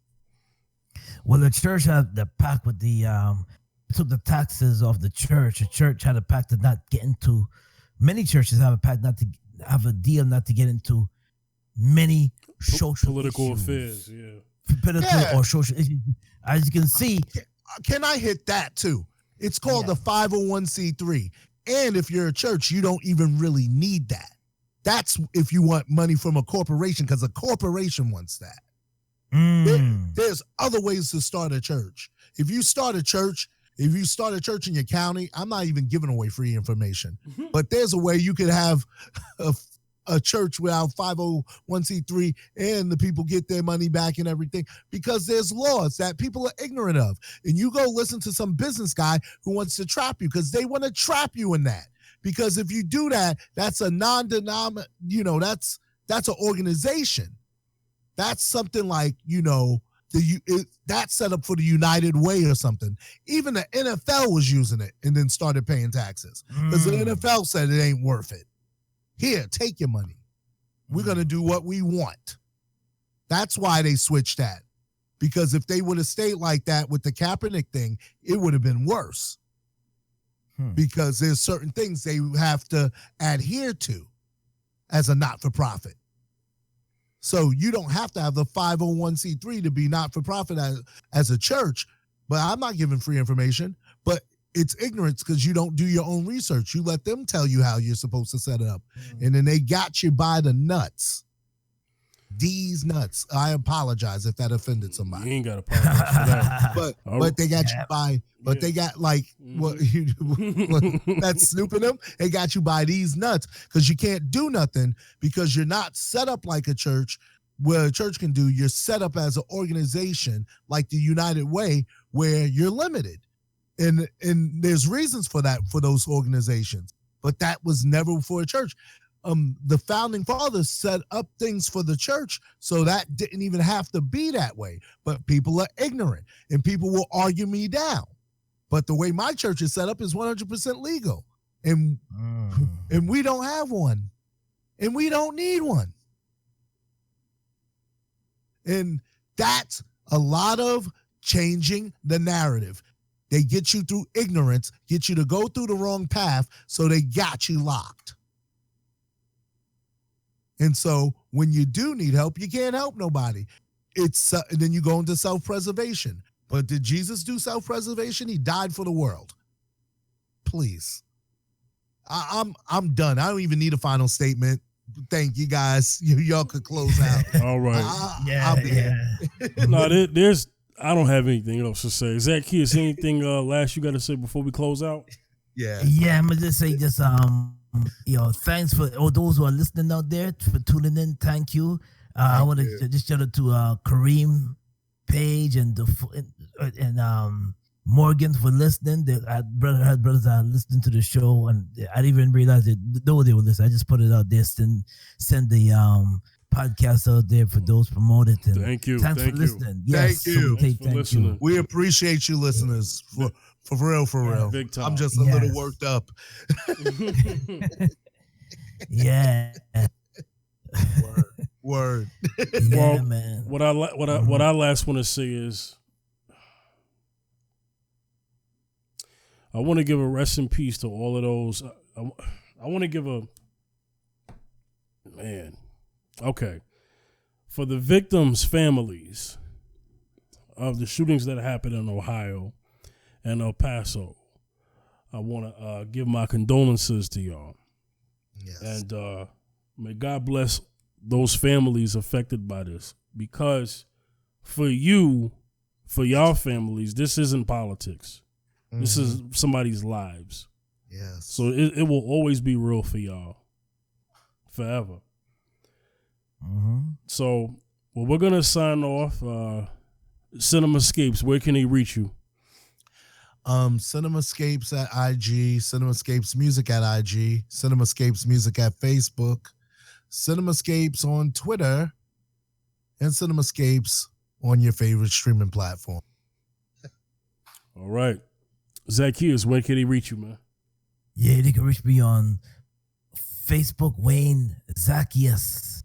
Well, the church had the pact with the took the taxes off the church. The church had a pact to not get into. Many churches have a pact not to have a deal not to get into many social
political
issues.
Affairs. Yeah,
political or social issues. As you can see,
can I hit that too? It's called the 501c3, and if you're a church, you don't even really need that. That's if you want money from a corporation, because a corporation wants that. There's other ways to start a church. If you start a church in your county, I'm not even giving away free information, but there's a way you could have a church without 501c3 and the people get their money back and everything, because there's laws that people are ignorant of. And you go listen to some business guy who wants to trap you because they want to trap you in that. Because if you do that, that's a non-denominational, you know, that's an organization. That's something like, you know, that's set up for the United Way or something. Even the NFL was using it and then started paying taxes because the NFL said it ain't worth it. Here, take your money. We're going to do what we want. That's why they switched that. Because if they would have stayed like that with the Kaepernick thing, it would have been worse. Because there's certain things they have to adhere to as a not-for-profit. So you don't have to have the 501c3 to be not-for-profit as a church. But I'm not giving free information. But it's ignorance because you don't do your own research. You let them tell you how you're supposed to set it up. And then they got you by the nuts. These nuts. I apologize if that offended somebody.
You ain't got to apologize for that.
But they got you by, they got like, that's snooping them. They got you by these nuts because you can't do nothing because you're not set up like a church where a church can do. You're set up as an organization like the United Way where you're limited. And there's reasons for that, for those organizations, but that was never for a church. The founding fathers set up things for the church, so that didn't even have to be that way. But people are ignorant, and people will argue me down. But the way my church is set up is 100% legal, and we don't have one, and we don't need one. And that's a lot of changing the narrative. They get you through ignorance, get you to go through the wrong path, so they got you locked. And so when you do need help, you can't help nobody. Then you go into self-preservation. But did Jesus do self-preservation? He died for the world. Please. I'm done. I don't even need a final statement. Thank you, guys. Y'all could close out.
All right. No, I don't have anything else to say. Zaccheus, anything last you got to say before we close out?
Yeah, I'm gonna just say thanks for all those who are listening out there for tuning in. Thank you. I want to just shout out to Kareem, Paige, and Morgan for listening. I had brothers that are listening to the show, and I didn't even realize that though they were listening. I just put it out there. Send the podcast out there for those promoted. And
thank you.
Thanks for listening. Yes,
thank you.
Thank you.
We appreciate you, listers. For real.
Big time.
I'm just a little worked up.
Yeah.
Word.
Well,
man.
What I last want to say is, I want to give a rest in peace to all of those. I want to give for the victims' families of the shootings that happened in Ohio and El Paso. I want to give my condolences to y'all.
Yes.
And may God bless those families affected by this, because for y'all families, this isn't politics. Mm-hmm. This is somebody's lives.
Yes.
So it will always be real for y'all. Forever.
Mm-hmm.
So, we're going to sign off. Cinemascapes, where can they reach you?
Cinemascapes at IG, Cinemascapes Music at IG, Cinemascapes Music at Facebook, Cinemascapes on Twitter, and Cinemascapes on your favorite streaming platform.
All right. Zaccheus, where can they reach you, man?
Yeah, they can reach me on Facebook, Wayne Zaccheus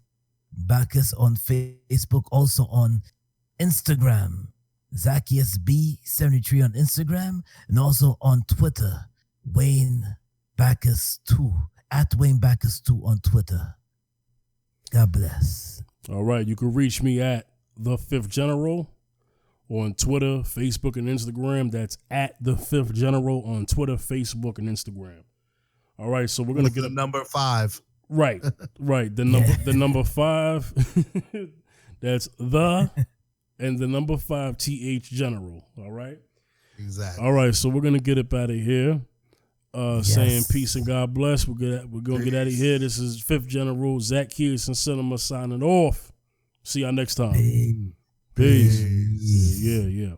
Bacchus on Facebook, also on Instagram, Zaccheus B73 on Instagram, and also on Twitter, Wayne Bacchus 2, at Wayne Bacchus 2 on Twitter. God bless.
All right, you can reach me at The Fifth General on Twitter, Facebook, and Instagram. That's at The Fifth General on Twitter, Facebook, and Instagram. All right, so we're gonna get
number 5.
Right. The number 5. That's and the number 5 TH General. All right.
Exactly.
All right, so we're gonna get up out of here. Saying peace and God bless. We're gonna get out of here. This is Fifth General Zaccheus and Cinema signing off. See y'all next time.
Peace.
Yeah.